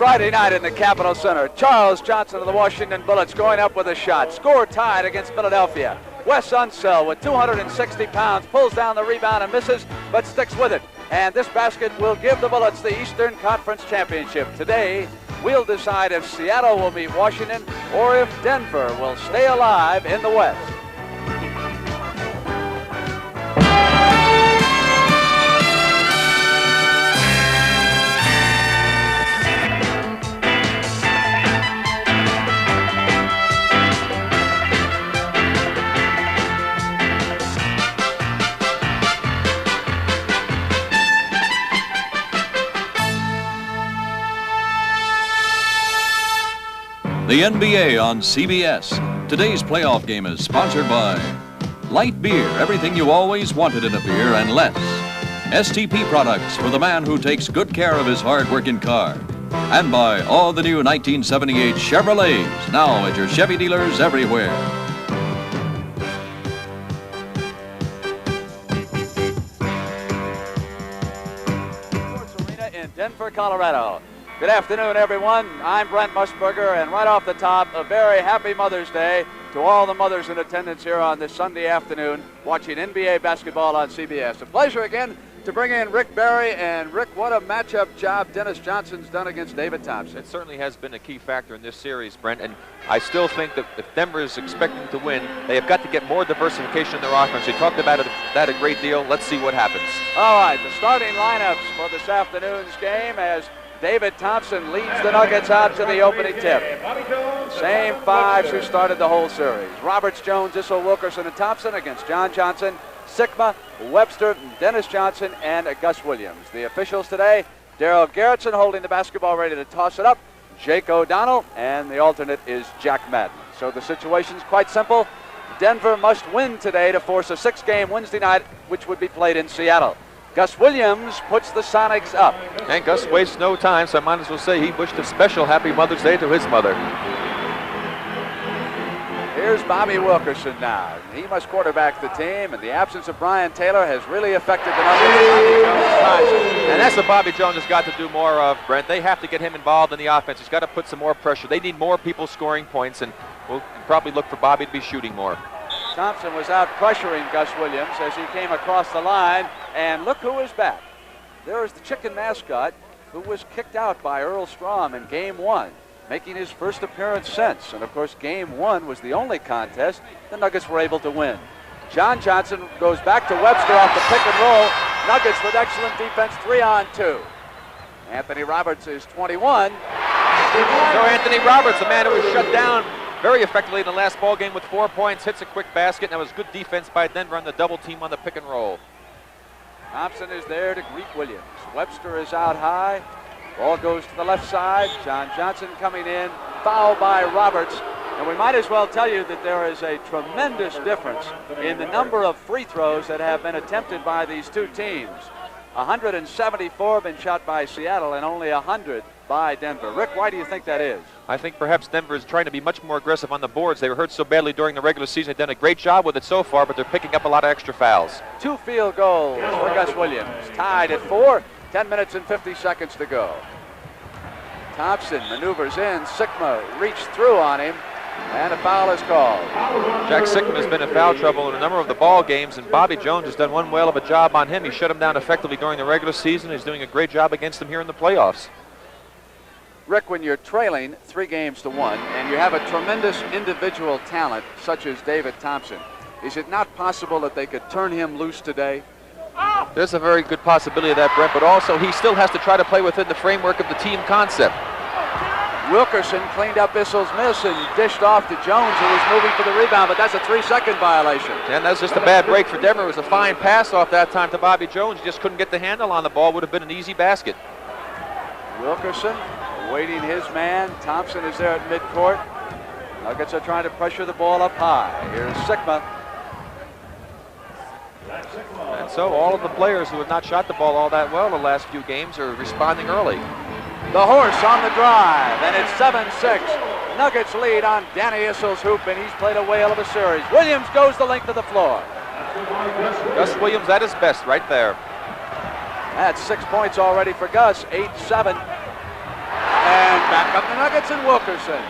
Friday night in the Capitol Center. Charles Johnson of the Washington Bullets going up with a shot. Score tied against Philadelphia. Wes Unseld with 260 pounds pulls down the rebound and misses, but sticks with it. And this basket will give the Bullets the Eastern Conference Championship. Today, we'll decide if Seattle will beat Washington or if Denver will stay alive in the West. The NBA on CBS. Today's playoff game is sponsored by Light Beer, everything you always wanted in a beer and less. STP products for the man who takes good care of his hard-working car. And by all the new 1978 Chevrolets, now at your Chevy dealers everywhere. Arena in Denver, Colorado. Good afternoon, everyone. I'm Brent Musburger, and right off the top, a very happy Mother's Day to all the mothers in attendance here on this Sunday afternoon watching NBA basketball on CBS. A pleasure again to bring in Rick Barry. And Rick, what a matchup job Dennis Johnson's done against David Thompson. It certainly has been a key factor in this series, Brent, and I still think that if Denver is expecting to win, they have got to get more diversification in their offense. We talked about that a great deal. Let's see what happens. All right, the starting lineups for this afternoon's game as David Thompson leads the Nuggets out to the opening tip. Same fives who started the whole series. Roberts, Jones, Issel, Wilkerson, and Thompson against John Johnson, Sikma, Webster, Dennis Johnson, and Gus Williams. The officials today, Darryl Garrettson holding the basketball ready to toss it up, Jake O'Donnell, and the alternate is Jack Madden. So the situation's quite simple. Denver must win today to force a 6-game Wednesday night, which would be played in Seattle. Gus Williams puts the Sonics up. And Gus wastes no time, so I might as well say he wished a special happy Mother's Day to his mother. Here's Bobby Wilkerson now. He must quarterback the team, and the absence of Brian Taylor has really affected the numbers. And that's what Bobby Jones has got to do more of, Brent. They have to get him involved in the offense. He's got to put some more pressure. They need more people scoring points, and we'll probably look for Bobby to be shooting more. Thompson was out pressuring Gus Williams as he came across the line, and look who is back. There is the chicken mascot who was kicked out by Earl Strom in Game 1, making his first appearance since. And of course, Game 1 was the only contest the Nuggets were able to win. John Johnson goes back to Webster off the pick and roll. Nuggets with excellent defense, 3-on-2. Anthony Roberts is 21. So Anthony Roberts, the man who was shut down very effectively in the last ball game with 4 points, hits a quick basket, and that was good defense by Denver on the double team on the pick and roll. Thompson is there to greet Williams. Webster is out high. Ball goes to the left side. John Johnson coming in. Foul by Roberts. And we might as well tell you that there is a tremendous difference in the number of free throws that have been attempted by these two teams. 174 have been shot by Seattle and only 100 by Denver. Rick, why do you think that is? I think perhaps Denver is trying to be much more aggressive on the boards. They were hurt so badly during the regular season. They've done a great job with it so far, but they're picking up a lot of extra fouls. 2 field goals for Gus Williams. Tied at 4, 10 minutes and 50 seconds to go. Thompson maneuvers in. Sikma reached through on him, and a foul is called. Jack Sikma has been in foul trouble in a number of the ball games, and Bobby Jones has done one whale of a job on him. He shut him down effectively during the regular season. He's doing a great job against him here in the playoffs. Rick, when you're trailing 3-1 and you have a tremendous individual talent such as David Thompson, is it not possible that they could turn him loose today? There's a very good possibility of that, Brent, but also he still has to try to play within the framework of the team concept. Wilkerson cleaned up Issel's miss and dished off to Jones, who was moving for the rebound, but that's a 3-second violation. And that's just a bad break for Denver. It was a fine pass off that time to Bobby Jones. He just couldn't get the handle on the ball. Would have been an easy basket. Wilkerson awaiting his man. Thompson is there at midcourt. Nuggets are trying to pressure the ball up high. Here's Sikma. And so all of the players who have not shot the ball all that well the last few games are responding early. The horse on the drive, and it's 7-6. Nuggets lead on Danny Issel's hoop, and he's played a whale of a series. Williams goes the length of the floor. Gus Williams at his best right there. That's 6 points already for Gus, 8-7. And back up the Nuggets and Wilkerson.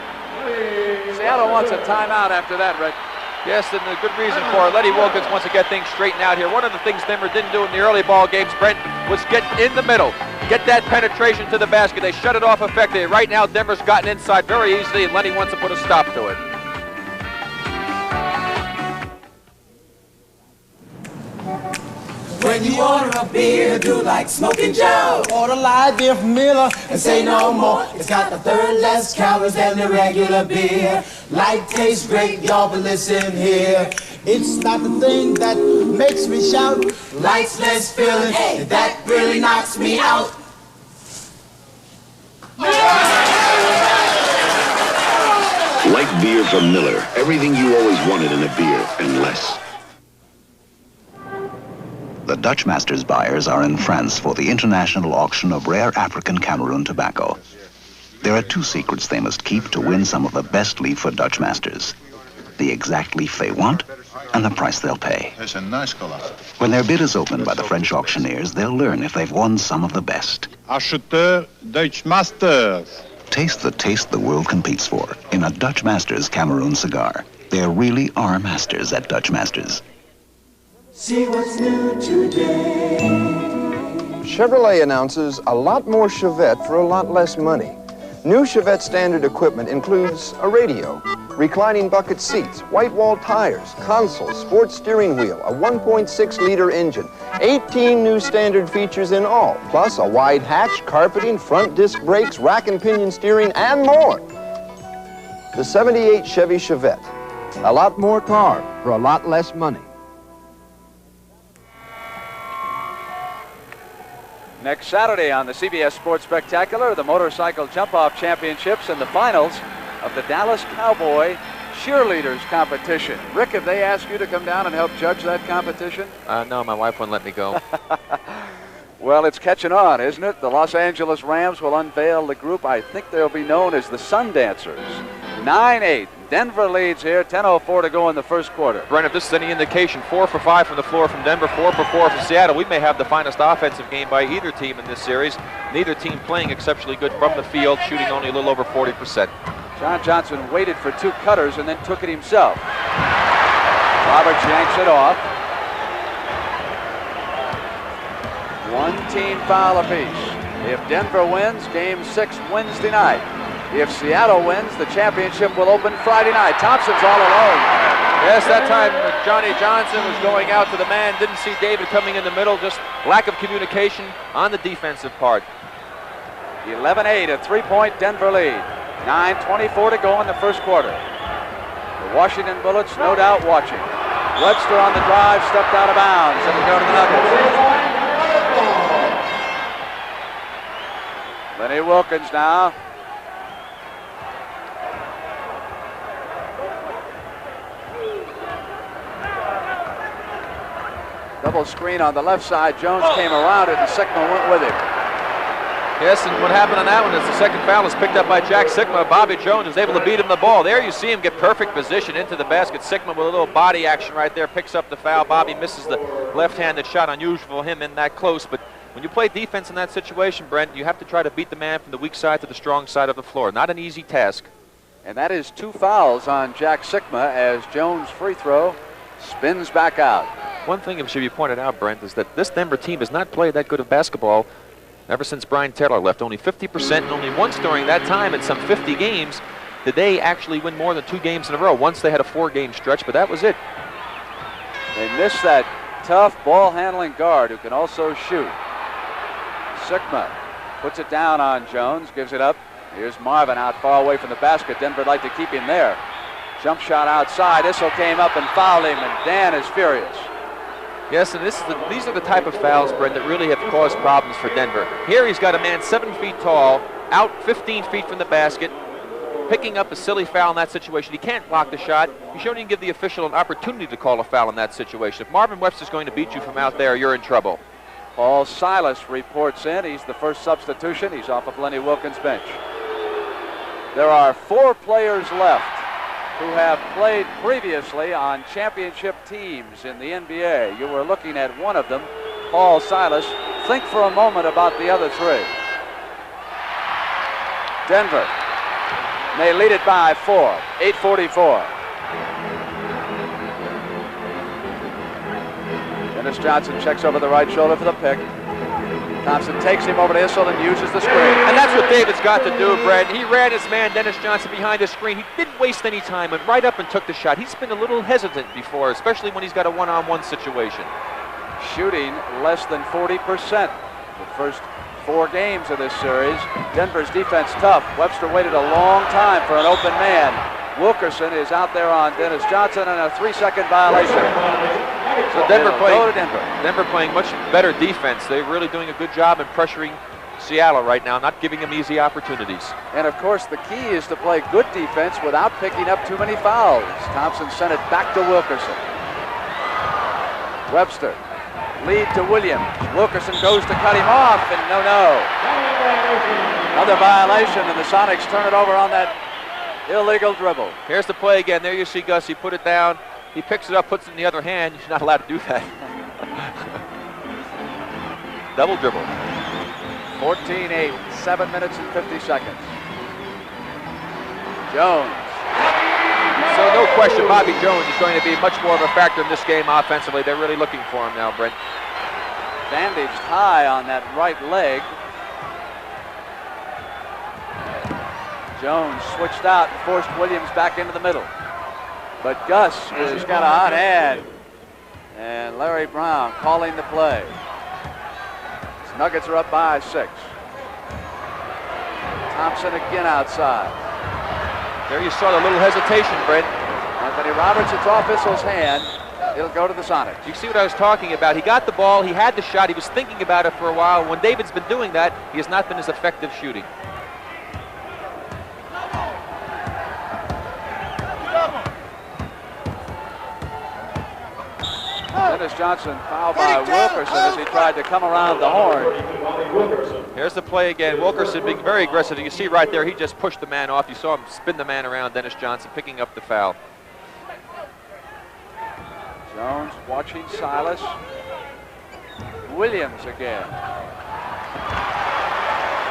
Seattle wants a timeout after that, Rick. Yes, and a good reason for it. Letty Wilkins wants to get things straightened out here. One of the things Denver didn't do in the early ball games, Brent, was get in the middle. Get that penetration to the basket. They shut it off effectively. Right now, Denver's gotten inside very easily, and Letty wants to put a stop to it. When you order a beer, do like Smoking Joe. Order light beer from Miller and say no more. It's got a third less calories than the regular beer. Light tastes great, y'all, but listen here. It's not the thing that makes me shout. Light's less filling, and that really knocks me out. Light beer from Miller. Everything you always wanted in a beer, and less. The Dutch Masters buyers are in France for the international auction of rare African Cameroon tobacco. There are two secrets they must keep to win some of the best leaf for Dutch Masters: the exact leaf they want and the price they'll pay. That's a nice color. When their bid is opened by the French auctioneers, they'll learn if they've won some of the best. Acheteur Dutch Masters. Taste the taste the world competes for in a Dutch Masters Cameroon cigar. There really are masters at Dutch Masters. See what's new today. Chevrolet announces a lot more Chevette for a lot less money. New Chevette standard equipment includes a radio, reclining bucket seats, white-wall tires, console, sports steering wheel, a 1.6-liter engine, 18 new standard features in all, plus a wide hatch, carpeting, front disc brakes, rack and pinion steering, and more. The 78 Chevy Chevette. A lot more car for a lot less money. Next Saturday on the CBS Sports Spectacular, the Motorcycle Jump-Off Championships and the finals of the Dallas Cowboy Cheerleaders Competition. Rick, have they asked you to come down and help judge that competition? No, my wife wouldn't let me go. Well, it's catching on, isn't it? The Los Angeles Rams will unveil the group. I think they'll be known as the Sundancers. 9-8. Denver leads here. 10:04 to go in the first quarter. Brent, if this is any indication, 4 for 5 from the floor from Denver, 4 for 4 from Seattle. We may have the finest offensive game by either team in this series. Neither team playing exceptionally good from the field, shooting only a little over 40%. John Johnson waited for two cutters and then took it himself. Roberts yanks it off. One team foul apiece. If Denver wins, Game 6 Wednesday night. If Seattle wins, the championship will open Friday night. Thompson's all alone. Yes, that time Johnny Johnson was going out to the man. Didn't see David coming in the middle. Just lack of communication on the defensive part. 11-8, a three-point Denver lead. 9:24 to go in the first quarter. The Washington Bullets, no doubt, watching. Webster on the drive, stepped out of bounds. It'll go to the Nuggets. Lenny Wilkins now. Double screen on the left side. Jones came around it, and Sikma went with him. Yes, and what happened on that one is the second foul is picked up by Jack Sikma. Bobby Jones is able to beat him the ball. There you see him get perfect position into the basket. Sikma with a little body action right there picks up the foul. Bobby misses the left-handed shot. Unusual for him in that close, but when you play defense in that situation, Brent, you have to try to beat the man from the weak side to the strong side of the floor. Not an easy task. And that is 2 fouls on Jack Sikma as Jones' free throw spins back out. One thing that should be pointed out, Brent, is that this Denver team has not played that good of basketball ever since Brian Taylor left. Only 50%, and only once during that time in some 50 games did they actually win more than 2 games in a row. Once they had a 4-game stretch, but that was it. They missed that tough ball-handling guard who can also shoot. Sikma puts it down on Jones, gives it up. Here's Marvin out far away from the basket. Denver would like to keep him there. Jump shot outside. Issel came up and fouled him, and Dan is furious. Yes, and these are the type of fouls, Brent, that really have caused problems for Denver. Here he's got a man 7 feet tall, out 15 feet from the basket, picking up a silly foul in that situation. He can't block the shot. You shouldn't even give the official an opportunity to call a foul in that situation. If Marvin Webster's going to beat you from out there, you're in trouble. Paul Silas reports in. He's the first substitution. He's off of Lenny Wilkins' bench. There are 4 players left who have played previously on championship teams in the NBA. You were looking at one of them, Paul Silas. Think for a moment about the other 3. Denver. They lead it by 4, 8:44. Dennis Johnson checks over the right shoulder for the pick. Thompson takes him over to Issel and uses the screen. And that's what David's got to do, Brett. He ran his man, Dennis Johnson, behind the screen. He didn't waste any time, went right up and took the shot. He's been a little hesitant before, especially when he's got a one-on-one situation. Shooting less than 40%. The first 4 games of this series. Denver's defense tough. Webster waited a long time for an open man. Wilkerson is out there on Dennis Johnson and a 3-second violation. So Denver playing much better defense. They're really doing a good job in pressuring Seattle right now, not giving them easy opportunities. And of course the key is to play good defense without picking up too many fouls. Thompson sent it back to Wilkerson. Webster, lead to Williams. Wilkerson goes to cut him off, and no. Another violation, and the Sonics turn it over on that illegal dribble. Here's the play again. There you see Gus. He put it down. He picks it up, puts it in the other hand. You're not allowed to do that. Double dribble. 14-8, 7 minutes and 50 seconds. Jones. So no question, Bobby Jones is going to be much more of a factor in this game offensively. They're really looking for him now, Brent. Bandaged high on that right leg. Jones switched out and forced Williams back into the middle. But Gus has got a hot hand. And Larry Brown calling the play. The Nuggets are up by 6. Thompson again outside. There you saw the little hesitation, Brent. Anthony Roberts, it's off Issel's hand. It'll go to the Sonics. You see what I was talking about? He got the ball, he had the shot, he was thinking about it for a while. When David's been doing that, he has not been as effective shooting. Dennis Johnson fouled by Wilkerson as he tried to come around the horn. Here's the play again. Wilkerson being very aggressive. You see right there, he just pushed the man off. You saw him spin the man around, Dennis Johnson picking up the foul. Jones watching Silas. Williams again.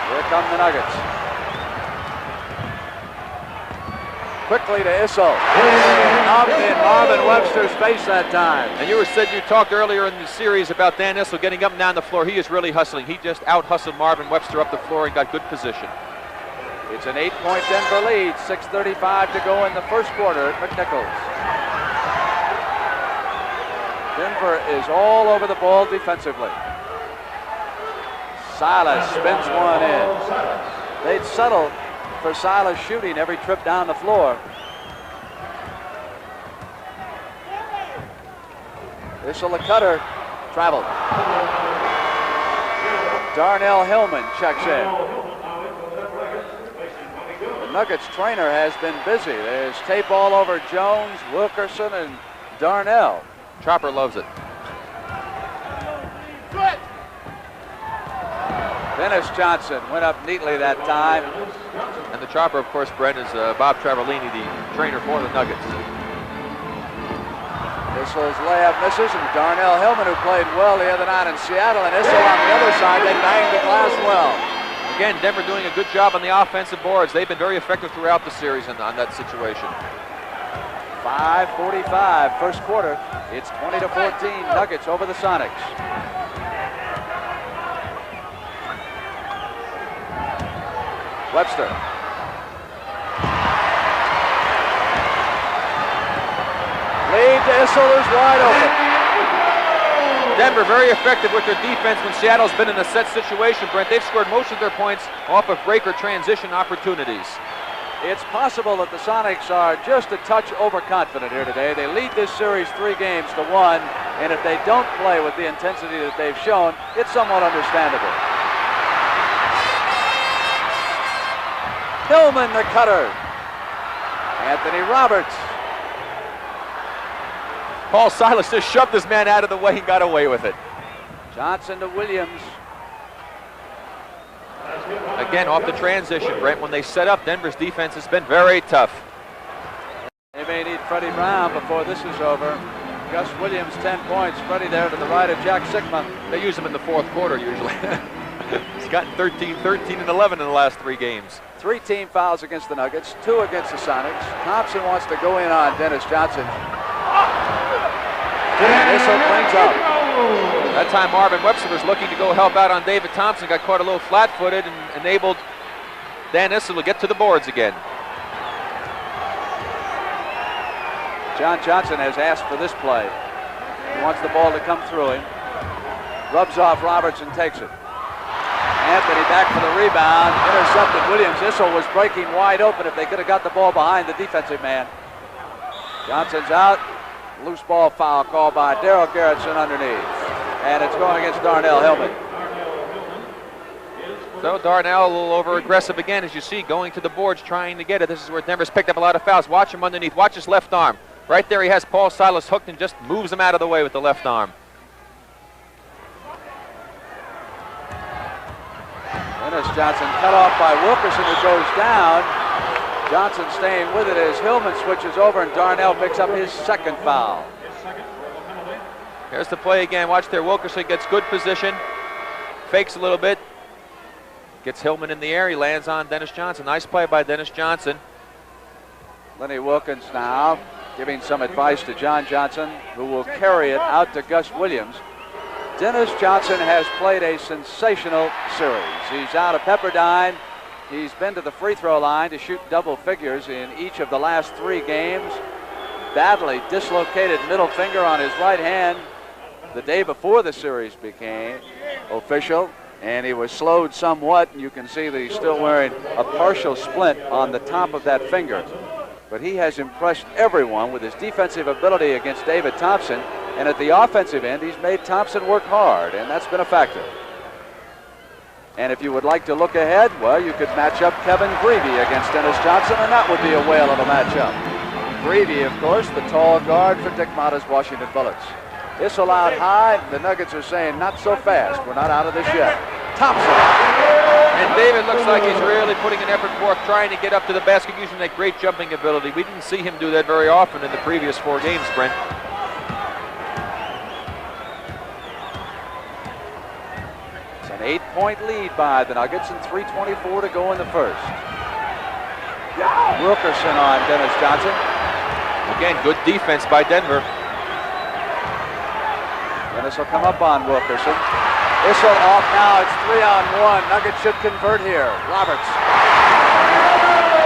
Here come the Nuggets. Quickly to Issel. Up in Marvin Webster's face that time. And you talked earlier in the series about Dan Issel getting up and down the floor. He is really hustling. He just out-hustled Marvin Webster up the floor and got good position. It's an 8-point Denver lead. 6:35 to go in the first quarter at McNichols. Denver is all over the ball defensively. Silas spins one in. They'd settle for Silas shooting every trip down the floor. Issel, the cutter, traveled. Darnell Hillman checks in. The Nuggets trainer has been busy. There's tape all over Jones, Wilkerson, and Darnell. Chopper loves it. Dennis Johnson went up neatly that time. And the Chopper, of course, Brent, is Bob Travellini, the trainer for the Nuggets. Issel's layup misses, and Darnell Hillman, who played well the other night in Seattle, and Issel on the other side, they banged the glass well. Again, Denver doing a good job on the offensive boards. They've been very effective throughout the series on that situation. 5:45, first quarter. It's 20-14, Nuggets over the Sonics. Webster. Lead to Issel is wide open. Denver very effective with their defense when Seattle's been in a set situation, Brent. They've scored most of their points off of break or transition opportunities. It's possible that the Sonics are just a touch overconfident here today. They lead this series 3-1, and if they don't play with the intensity that they've shown, it's somewhat understandable. Hillman, the cutter. Anthony Roberts. Paul Silas just shoved this man out of the way and got away with it. Johnson to Williams. Again, off the transition, Brent. When they set up, Denver's defense has been very tough. They may need Freddie Brown before this is over. Gus Williams, 10 points. Freddie there to the right of Jack Sikma. They use him in the fourth quarter usually. gotten 13, 13, and 11 in the last 3 games. 3 team fouls against the Nuggets, 2 against the Sonics. Thompson wants to go in on Dennis Johnson. Issel brings up. That time Marvin Webster was looking to go help out on David Thompson, got caught a little flat-footed and enabled Dan Issel to get to the boards again. John Johnson has asked for this play. He wants the ball to come through him. Rubs off Roberts and takes it. Anthony back for the rebound, intercepted Williams. Issel was breaking wide open if they could have got the ball behind the defensive man. Johnson's out. Loose ball foul called by Darrell Gerritsen underneath. And it's going against Darnell Hillman. So Darnell a little over-aggressive again, as you see, going to the boards, trying to get it. This is where Denver's picked up a lot of fouls. Watch him underneath. Watch his left arm. Right there he has Paul Silas hooked and just moves him out of the way with the left arm. Dennis Johnson cut off by Wilkerson, who goes down. Johnson staying with it as Hillman switches over and Darnell picks up his 2nd foul. Here's the play again. Watch there. Wilkerson gets good position. Fakes a little bit. Gets Hillman in the air. He lands on Dennis Johnson. Nice play by Dennis Johnson. Lenny Wilkins now giving some advice to John Johnson, who will carry it out to Gus Williams. Dennis Johnson has played a sensational series. He's out of Pepperdine. He's been to the free throw line to shoot double figures in each of the last 3 games. Badly dislocated middle finger on his right hand the day before the series became official, and he was slowed somewhat, and you can see that he's still wearing a partial splint on the top of that finger. But he has impressed everyone with his defensive ability against David Thompson, and at the offensive end, he's made Thompson work hard, and that's been a factor. And if you would like to look ahead, well, you could match up Kevin Greavy against Dennis Johnson, and that would be a whale of a matchup. Greavy, of course, the tall guard for Dick Motta's Washington Bullets. Issel out high. The Nuggets are saying, not so fast. We're not out of this yet. Thompson. And David looks like he's really putting an effort forth, trying to get up to the basket using that great jumping ability. We didn't see him do that very often in the previous 4 games, Brent. It's an 8-point lead by the Nuggets and 3:24 to go in the first. Wilkerson on Dennis Johnson. Again, good defense by Denver. Dennis will come up on Wilkerson. Issel off now. It's 3-on-1. Nuggets should convert here. Roberts.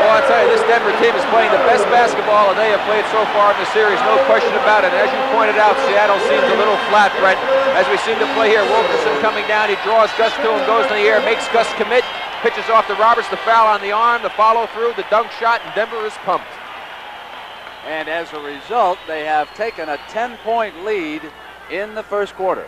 Well, I'll tell you, this Denver team is playing the best basketball that they have played so far in the series. No question about it. And as you pointed out, Seattle seems a little flat, Brent. As we seem to play here, Wilkerson coming down. He draws Gus to him, goes in the air, makes Gus commit. Pitches off to Roberts, the foul on the arm, the follow-through, the dunk shot, and Denver is pumped. And as a result, they have taken a 10-point lead in the first quarter.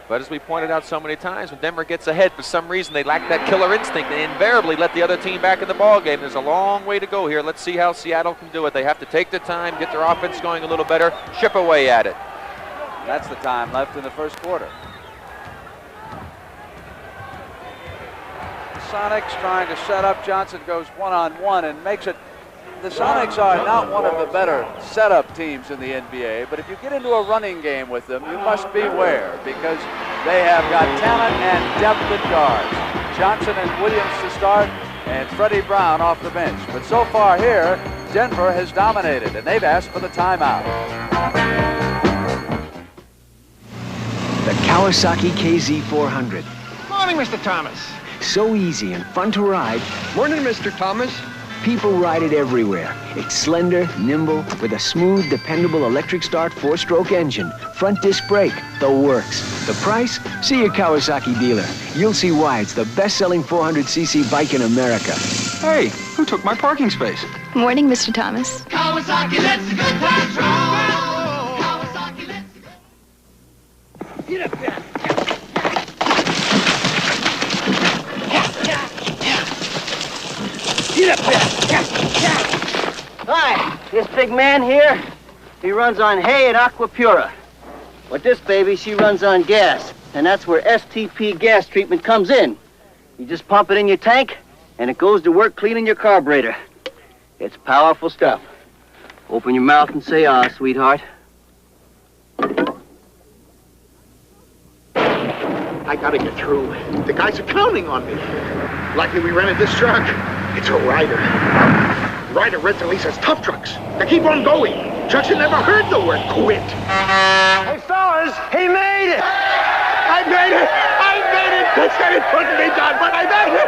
But as we pointed out so many times, when Denver gets ahead, for some reason they lack that killer instinct. They invariably let the other team back in the ballgame. There's a long way to go here. Let's see how Seattle can do it. They have to take the time, get their offense going a little better, chip away at it. That's the time left in the first quarter. Sonics trying to set up. Johnson goes one-on-one and makes it. The Sonics are not one of the better setup teams in the NBA, but if you get into a running game with them, you must beware because they have got talent and depth at guards. Johnson and Williams to start, and Freddie Brown off the bench. But so far here, Denver has dominated, and they've asked for the timeout. The Kawasaki KZ400. Morning, Mr. Thomas. So easy and fun to ride. Morning, Mr. Thomas. People ride it everywhere. It's slender, nimble, with a smooth, dependable electric start 4-stroke engine. Front disc brake, the works. The price? See your Kawasaki dealer. You'll see why it's the best-selling 400cc bike in America. Hey, who took my parking space? Morning, Mr. Thomas. Kawasaki, let's the good times roll. Kawasaki, let's the good... Get up there. Get up there! Hi, this big man here, he runs on hay and Aquapura. But this baby, she runs on gas, and that's where STP gas treatment comes in. You just pump it in your tank, and it goes to work cleaning your carburetor. It's powerful stuff. Open your mouth and say, ah, sweetheart. I gotta get through. The guys are counting on me. Lucky we rented this truck. It's a Ryder. Ryder rents and leases tough trucks. They keep on going. Trucks have never heard the word quit. Hey, fellas, he made it! I made it! I made it! They said it couldn't be done, but I made it!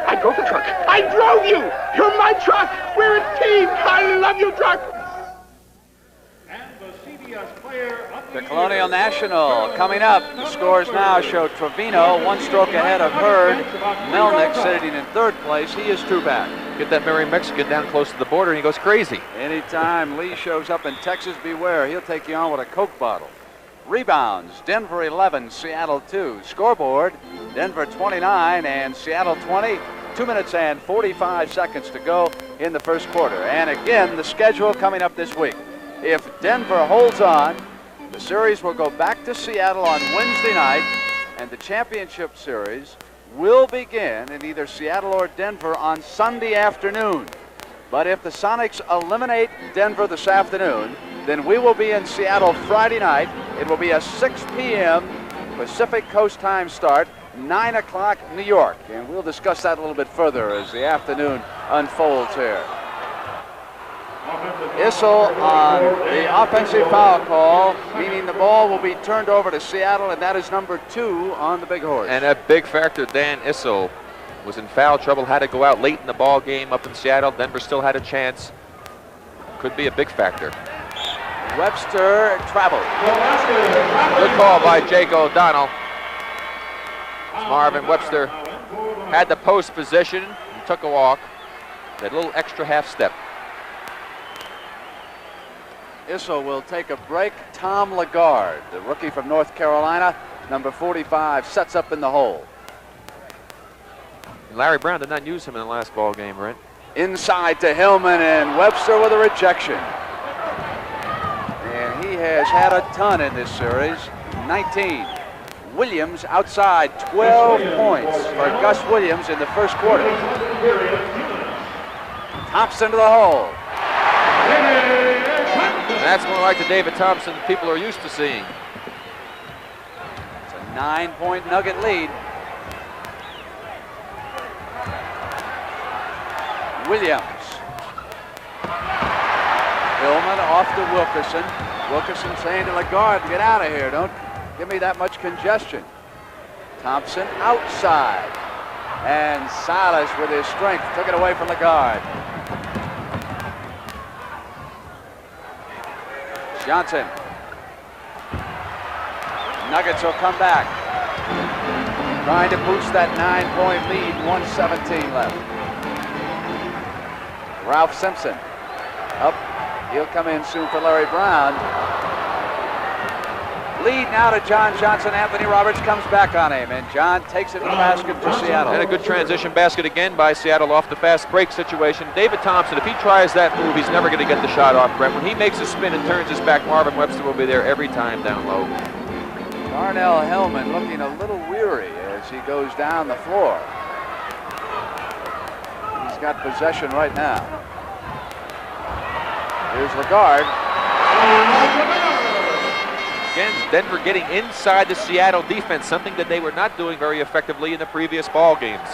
I drove the truck. I drove you! You're my truck! We're a team! I love you, truck! The Colonial National coming up. The scores now show Trevino 1 stroke ahead of Hurd. Melnick sitting in 3rd place. He is 2 back. Get that merry Mexican down close to the border and he goes crazy. Anytime Lee shows up in Texas, beware. He'll take you on with a Coke bottle. Rebounds, Denver 11, Seattle 2. Scoreboard, Denver 29 and Seattle 20. 2 minutes and 45 seconds to go in the first quarter. And again, the schedule coming up this week. If Denver holds on, the series will go back to Seattle on Wednesday night, and the championship series will begin in either Seattle or Denver on Sunday afternoon. But if the Sonics eliminate Denver this afternoon, then we will be in Seattle Friday night. It will be a 6 p.m. Pacific Coast time start, 9 o'clock New York. And we'll discuss that a little bit further as the afternoon unfolds here. Issel on the offensive foul call, meaning the ball will be turned over to Seattle, and that is number 2 on the Big Horse. And a big factor, Dan Issel was in foul trouble, had to go out late in the ball game up in Seattle. Denver still had a chance. Could be a big factor. Webster traveled. Good call by Jake O'Donnell. Marvin Webster had the post position, and took a walk. That little extra half step. Issel will take a break. Tom Lagarde, the rookie from North Carolina, number 45, sets up in the hole. And Larry Brown did not use him in the last ball game, right? Inside to Hillman, and Webster with a rejection. And he has had a ton in this series, 19. Williams outside, 12 points for Gus Williams in the first quarter. Thompson to the hole. And that's more like the David Thompson people are used to seeing. It's a 9-point Nugget lead. Williams. Hillman off to Wilkerson. Wilkerson saying to Lagarde, get out of here. Don't give me that much congestion. Thompson outside. And Silas with his strength took it away from Lagarde. Johnson. Nuggets will come back. Trying to boost that 9-point lead, 1:17 left. Ralph Simpson up. He'll come in soon for Larry Brown. Lead now to John Johnson. Anthony Roberts comes back on him, and John takes it to the basket for Seattle. And a good transition basket again by Seattle off the fast break situation. David Thompson, if he tries that move, he's never going to get the shot off, Brent. When he makes a spin and turns his back, Marvin Webster will be there every time down low. Darnell Hellman looking a little weary as he goes down the floor. He's got possession right now. Here's Lagarde. Again, Denver getting inside the Seattle defense, something that they were not doing very effectively in the previous ball games.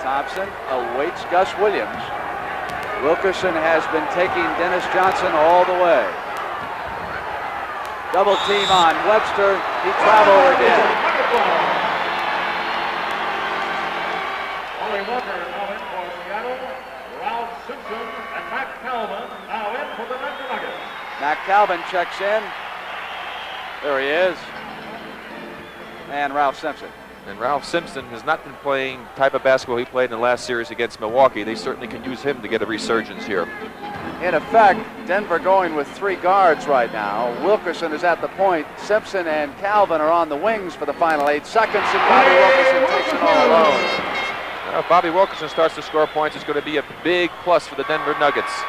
Thompson awaits Gus Williams. Wilkerson has been taking Dennis Johnson all the way. Double team on Webster. He traveled again. Ollie Walker now in for Seattle. Ralph Simpson and Matt Calvin now in for the Denver Nuggets. Matt Calvin checks in. There he is. And Ralph Simpson. And Ralph Simpson has not been playing the type of basketball he played in the last series against Milwaukee. They certainly can use him to get a resurgence here. In effect, Denver going with 3 guards right now. Wilkerson is at the point. Simpson and Calvin are on the wings for the final 8 seconds, and Bobby Wilkerson takes it all alone. If Bobby Wilkerson starts to score points, it's going to be a big plus for the Denver Nuggets.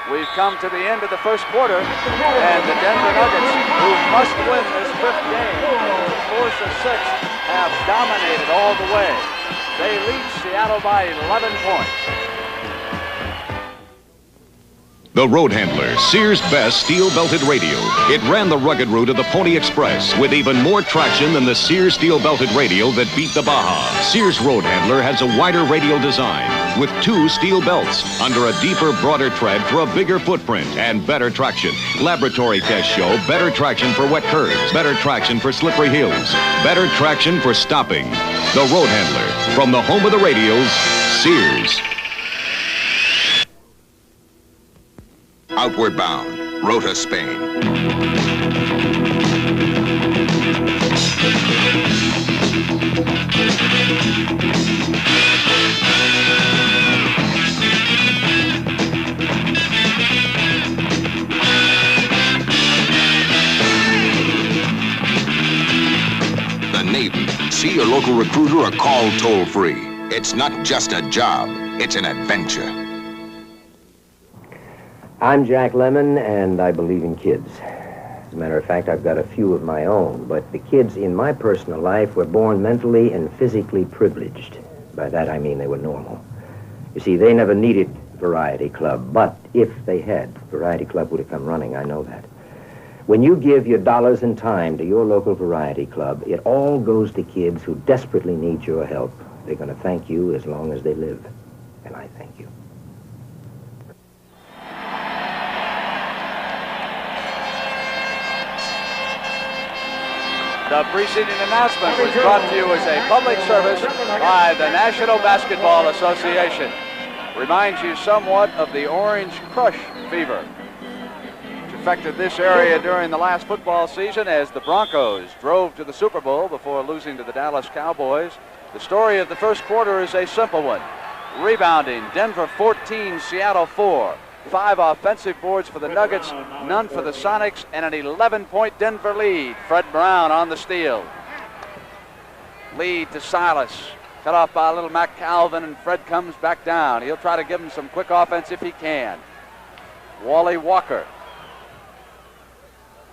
We've come to the end of the first quarter, and the Denver Nuggets, who must win this 5th game, the force of 6, have dominated all the way. They lead Seattle by 11 points. The Road Handler, Sears' best steel-belted radio. It ran the rugged route of the Pony Express with even more traction than the Sears steel-belted radio that beat the Baja. Sears Road Handler has a wider radial design with 2 steel belts under a deeper, broader tread for a bigger footprint and better traction. Laboratory tests show better traction for wet curves, better traction for slippery hills, better traction for stopping. The Road Handler, from the home of the radios, Sears. Outward bound, Rota, Spain. The Navy. See your local recruiter or call toll-free. It's not just a job, it's an adventure. I'm Jack Lemmon, and I believe in kids. As a matter of fact, I've got a few of my own, but the kids in my personal life were born mentally and physically privileged. By that, I mean they were normal. You see, they never needed Variety Club, but if they had, Variety Club would have come running, I know that. When you give your dollars and time to your local Variety Club, it all goes to kids who desperately need your help. They're going to thank you as long as they live, and I thank you. The preceding announcement was brought to you as a public service by the National Basketball Association. Reminds you somewhat of the Orange Crush fever, which affected this area during the last football season as the Broncos drove to the Super Bowl before losing to the Dallas Cowboys. The story of the first quarter is a simple one. Rebounding, Denver 14, Seattle 4. 5 offensive boards for the Nuggets, none for the Sonics, and an 11-point Denver lead. Fred Brown on the steal. Lead to Silas. Cut off by little Mac Calvin, and Fred comes back down. He'll try to give him some quick offense if he can. Wally Walker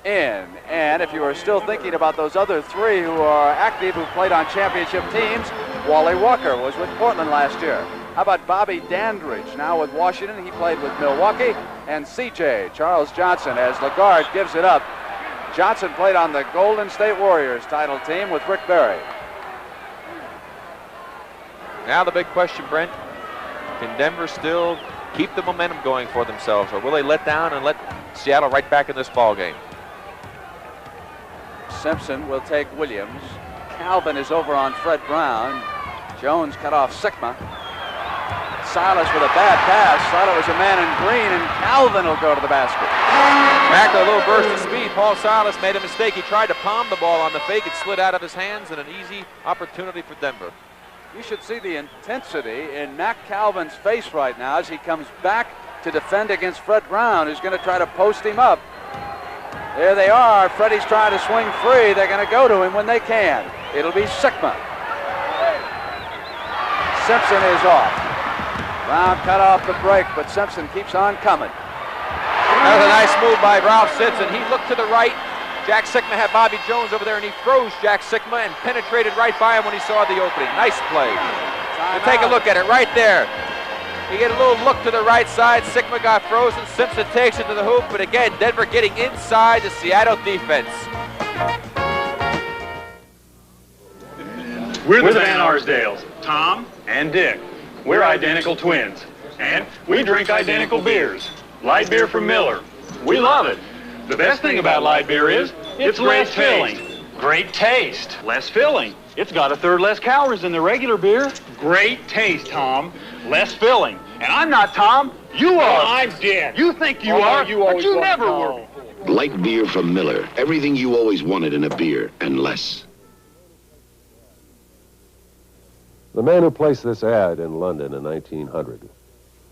in. And if you are still thinking about those other 3 who are active, who played on championship teams, Wally Walker was with Portland last year. How about Bobby Dandridge, now with Washington? He played with Milwaukee. And CJ, Charles Johnson, as Lagarde gives it up. Johnson played on the Golden State Warriors title team with Rick Barry. Now the big question, Brent, can Denver still keep the momentum going for themselves, or will they let down and let Seattle right back in this ball game? Simpson will take Williams. Calvin is over on Fred Brown. Jones cut off Sikma. Silas with a bad pass. Thought it was a man in green, and Calvin will go to the basket. Back to a little burst of speed. Paul Silas made a mistake. He tried to palm the ball on the fake. It slid out of his hands, and an easy opportunity for Denver. You should see the intensity in Mac Calvin's face right now as he comes back to defend against Fred Brown, who's going to try to post him up. There they are. Freddie's trying to swing free. They're going to go to him when they can. It'll be Sikma. Simpson is off. Brown cut off the break, but Simpson keeps on coming. That was a nice move by Ralph Simpson. He looked to the right. Jack Sikma had Bobby Jones over there, and he froze Jack Sikma and penetrated right by him when he saw the opening. Nice play. You take a look at it right there. You get a little look to the right side. Sikma got frozen. Simpson takes it to the hoop, but again, Denver getting inside the Seattle defense. We're the Van Arsdales, Tom and Dick. We're identical twins, and we drink identical beers. Light beer from Miller. We love it. The best thing about light beer is it's less filling. Great taste. Less filling. It's got 1/3 less calories than the regular beer. Great taste, Tom. Less filling. And I'm not Tom. You are. I'm Dick. You think you are, but you never were. Light beer from Miller. Everything you always wanted in a beer, and less. The man who placed this ad in London in 1900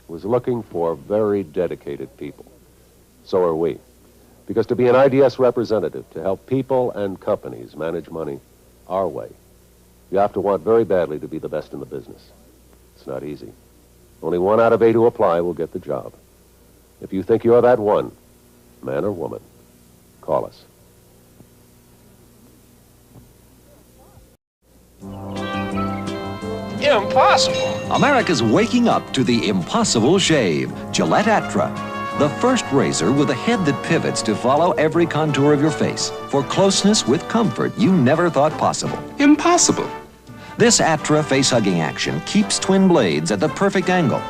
was looking for very dedicated people. So are we. Because to be an IDS representative, to help people and companies manage money our way, you have to want very badly to be the best in the business. It's not easy. Only 1 out of 8 who apply will get the job. If you think you're that one, man or woman, call us. Impossible. America's waking up to the impossible shave, Gillette Atra. The first razor with a head that pivots to follow every contour of your face for closeness with comfort you never thought possible. Impossible. This Atra face-hugging action keeps twin blades at the perfect angle.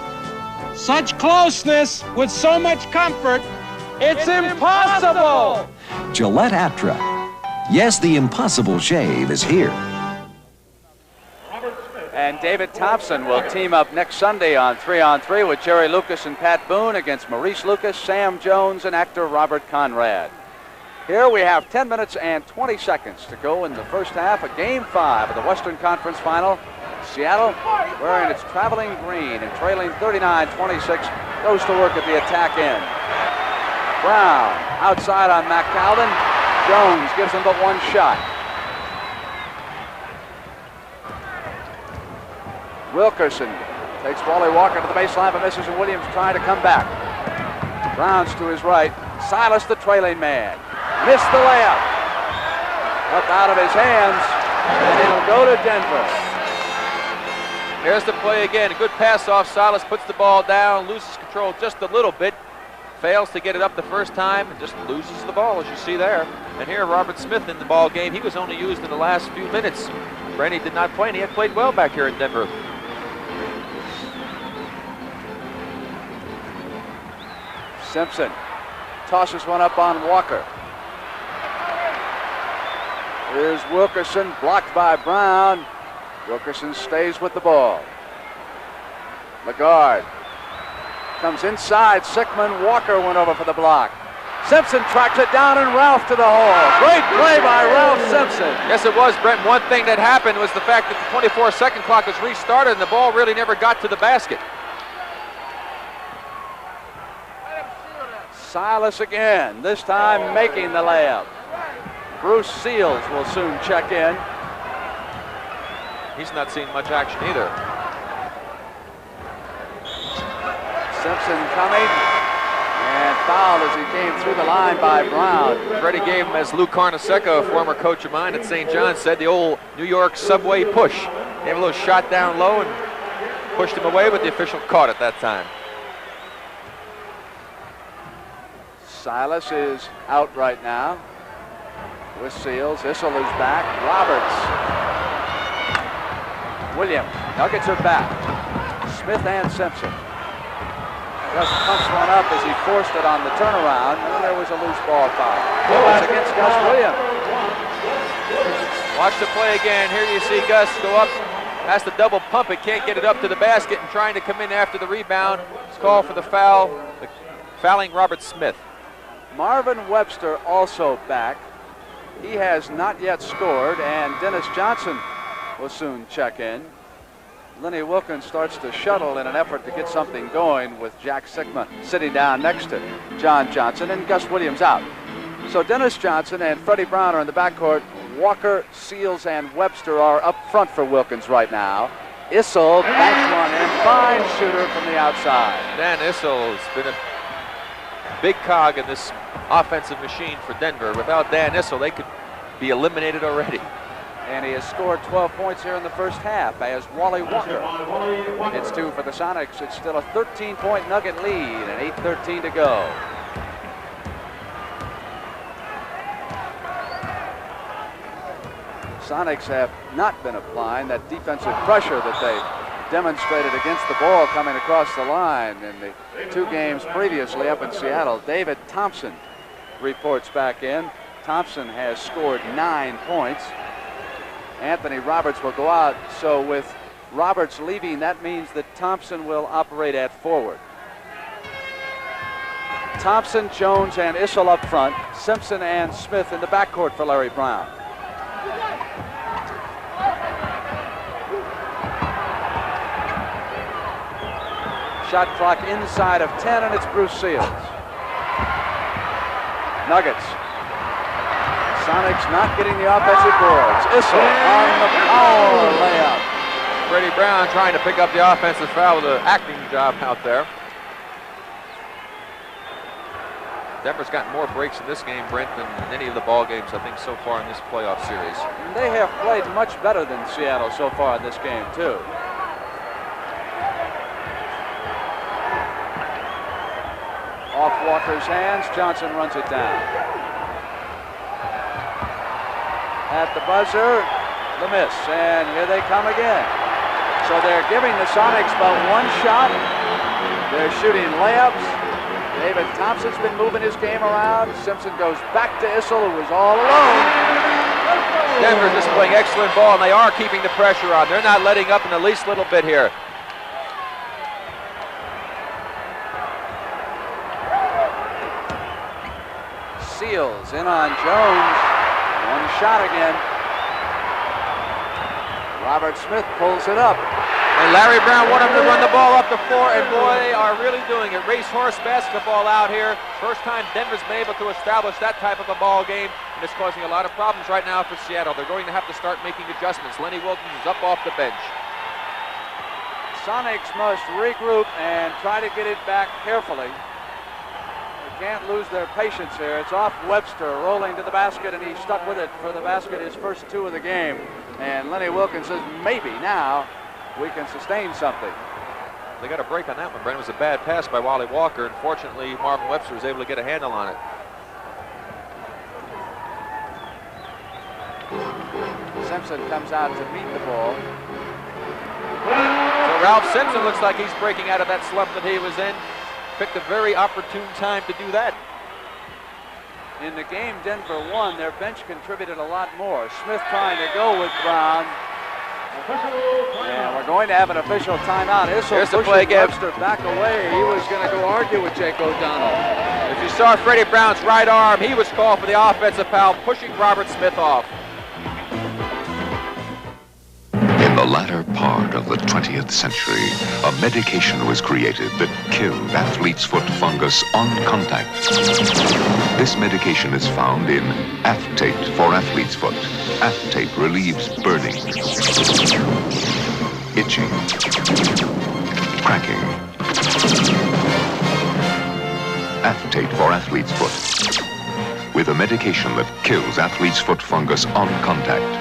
Such closeness with so much comfort, it's impossible! Gillette Atra. Yes, the impossible shave is here. And David Thompson will team up next Sunday on 3-on-3 with Jerry Lucas and Pat Boone against Maurice Lucas, Sam Jones, and actor Robert Conrad. Here we have 10 minutes and 20 seconds to go in the first half of Game 5 of the Western Conference Final. Seattle, wearing its traveling green and trailing 39-26, goes to work at the attack end. Brown outside on McCalvin. Jones gives him but one shot. Wilkerson takes Wally Walker to the baseline, but misses, and Williams trying to come back. Brown's to his right. Silas, the trailing man, missed the layup. Up out of his hands, and it'll go to Denver. Here's the play again. A good pass off. Silas puts the ball down, loses control just a little bit. Fails to get it up the first time and just loses the ball, as you see there. And here, Robert Smith in the ball game. He was only used in the last few minutes. Brenny did not play, and he had played well back here in Denver. Simpson tosses one up on Walker. Here's Wilkerson, blocked by Brown. Wilkerson stays with the ball. Lagarde comes inside. Sikma. Walker went over for the block. Simpson tracks it down, and Ralph to the hole. Great play by Ralph Simpson. Yes, it was, Brent. One thing that happened was the fact that the 24-second clock was restarted and the ball really never got to the basket. Silas again, this time making the layup. Bruce Seals will soon check in. He's not seen much action either. Simpson coming, and fouled as he came through the line by Brown. Freddie gave him, as Lou Carnesecca, a former coach of mine at St. John's, said, the old New York subway push. Gave a little shot down low and pushed him away, but the official caught it that time. Silas is out right now with Seals. Issel is back. Roberts. Williams. Nuggets are back. Smith and Simpson. Gus punched one up as he forced it on the turnaround, and there was a loose ball foul. It was against Gus Williams. Watch the play again. Here you see Gus go up, has to double pump it, can't get it up to the basket, and trying to come in after the rebound. It's called for the foul, fouling Robert Smith. Marvin Webster also back. He has not yet scored, and Dennis Johnson will soon check in. Lenny Wilkins starts to shuttle in an effort to get something going with Jack Sikma sitting down next to John Johnson and Gus Williams out. So Dennis Johnson and Freddie Brown are in the backcourt. Walker, Seals, and Webster are up front for Wilkins right now. Issel banks one in. Fine shooter from the outside. Dan Issel has been a big cog in this offensive machine for Denver. Without Dan Issel, they could be eliminated already. And he has scored 12 points here in the first half as Wally Walker. It's 2 for the Sonics. It's still a 13-point Nugget lead and 8:13 to go. Sonics have not been applying that defensive pressure that they demonstrated against the ball coming across the line in the 2 games previously up in Seattle. David Thompson reports back in. Thompson has scored 9 points. Anthony Roberts will go out. So with Roberts leaving, that means that Thompson will operate at forward. Thompson, Jones, and Issel up front. Simpson and Smith in the backcourt for Larry Brown. Shot clock inside of 10, and it's Bruce Seals. Nuggets. Sonics not getting the offensive boards. Issel on the power layup. Freddie Brown trying to pick up the offensive foul with an acting job out there. Denver's gotten more breaks in this game, Brent, than any of the ball games, I think, so far in this playoff series. They have played much better than Seattle so far in this game, too. Off Walker's hands. Johnson runs it down. At the buzzer, the miss, and here they come again. So they're giving the Sonics about one shot. They're shooting layups. David Thompson's been moving his game around. Simpson goes back to Issel, who was all alone. Denver just playing excellent ball, and they are keeping the pressure on. They're not letting up in the least little bit here. Seals in on Jones. One shot again. Robert Smith pulls it up. And Larry Brown wanted him to run the ball up the floor, and boy, they are really doing it. Racehorse basketball out here. First time Denver's been able to establish that type of a ball game, and it's causing a lot of problems right now for Seattle. They're going to have to start making adjustments. Lenny Wilkins is up off the bench. Sonics must regroup and try to get it back carefully. They can't lose their patience here. It's off Webster, rolling to the basket, and he stuck with it for the basket his first two of the game. And Lenny Wilkins says, maybe now we can sustain something. They got a break on that one, Brent. It was a bad pass by Wally Walker. Unfortunately, Marvin Webster was able to get a handle on it. Simpson comes out to meet the ball. So Ralph Simpson looks like he's breaking out of that slump that he was in. Picked a very opportune time to do that. In the game Denver won, their bench contributed a lot more. Smith trying to go with Brown. And we're going to have an official timeout. Issel pushing Webster back away. He was going to go argue with Jake O'Donnell. If you saw Freddie Brown's right arm, he was called for the offensive foul, pushing Robert Smith off. In the latter part of the 20th century, a medication was created that killed athlete's foot fungus on contact. This medication is found in Aftate for athlete's foot. Aftate relieves burning, itching, cracking. Aftate for athlete's foot. With a medication that kills athlete's foot fungus on contact.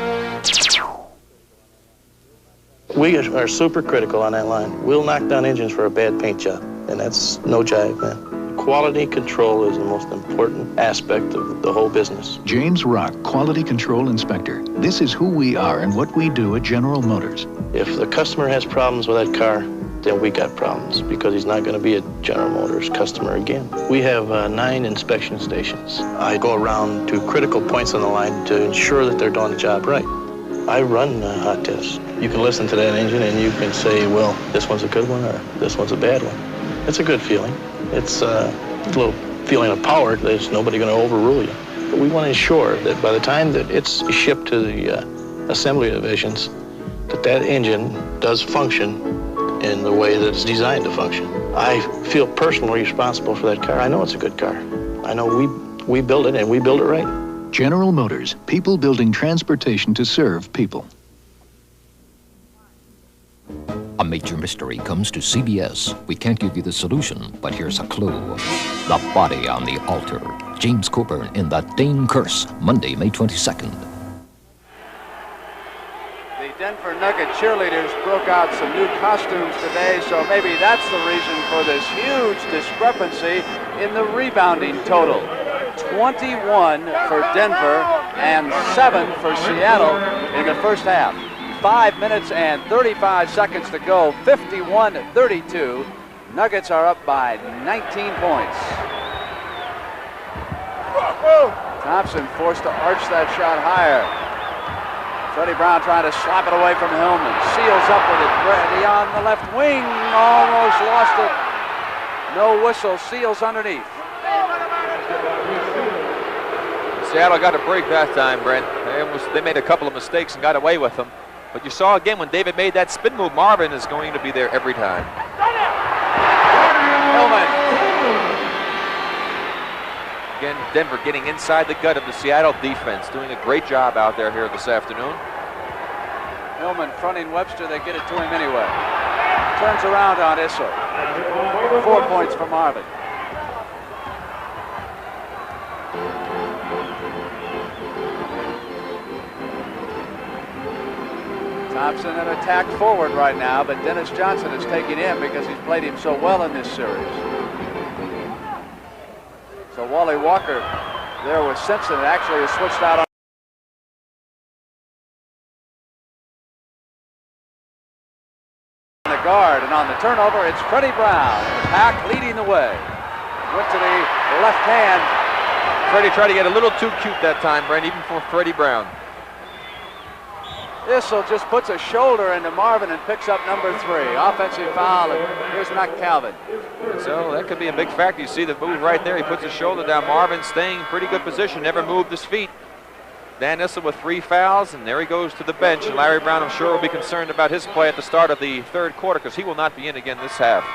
We are super critical on that line. We'll knock down engines for a bad paint job, and that's no jive, man. Quality control is the most important aspect of the whole business. James Rock, Quality Control Inspector. This is who we are and what we do at General Motors. If the customer has problems with that car, then we got problems, because he's not going to be a General Motors customer again. We have 9 inspection stations. I go around to critical points on the line to ensure that they're doing the job right. I run hot tests. You can listen to that engine and you can say, well, this one's a good one or this one's a bad one. It's a good feeling. It's a little feeling of power. There's nobody going to overrule you. But we want to ensure that by the time that it's shipped to the assembly divisions, that engine does function in the way that it's designed to function. I feel personally responsible for that car. I know it's a good car. I know we build it and we build it right. General Motors, people building transportation to serve people. A major mystery comes to CBS. We can't give you the solution, but here's a clue. The body on the altar. James Coburn in The Dane Curse, Monday, May 22nd. The Denver Nugget cheerleaders broke out some new costumes today, so maybe that's the reason for this huge discrepancy in the rebounding total. 21 for Denver and 7 for Seattle in the first half. 5 minutes and 35 seconds to go, 51-32. Nuggets are up by 19 points. Thompson forced to arch that shot higher. Freddie Brown trying to slap it away from Hillman. Seals up with it. Brady on the left wing, almost lost it. No whistle, Seals underneath. Seattle got a break that time, Brent. They made a couple of mistakes and got away with them. But you saw again when David made that spin move, Marvin is going to be there every time. Hillman. Again, Denver getting inside the gut of the Seattle defense, doing a great job out there here this afternoon. Hillman fronting Webster, they get it to him anyway. Turns around on Issel. 4 points for Marvin. Thompson an attack forward right now, but Dennis Johnson is taking him because he's played him so well in this series. Wally Walker there with Simpson. It actually is switched out on the guard, and on the turnover, it's Freddie Brown. The Pack leading the way. Went to the left hand. Freddie tried to get a little too cute that time, Brent, even for Freddie Brown. Issel just puts a shoulder into Marvin and picks up number 3. Offensive foul, and here's Mac Calvin. So that could be a big factor. You see the move right there. He puts his shoulder down. Marvin staying in pretty good position, never moved his feet. Dan Issel with 3 fouls, and there he goes to the bench. And Larry Brown, I'm sure, will be concerned about his play at the start of the 3rd quarter because he will not be in again this half.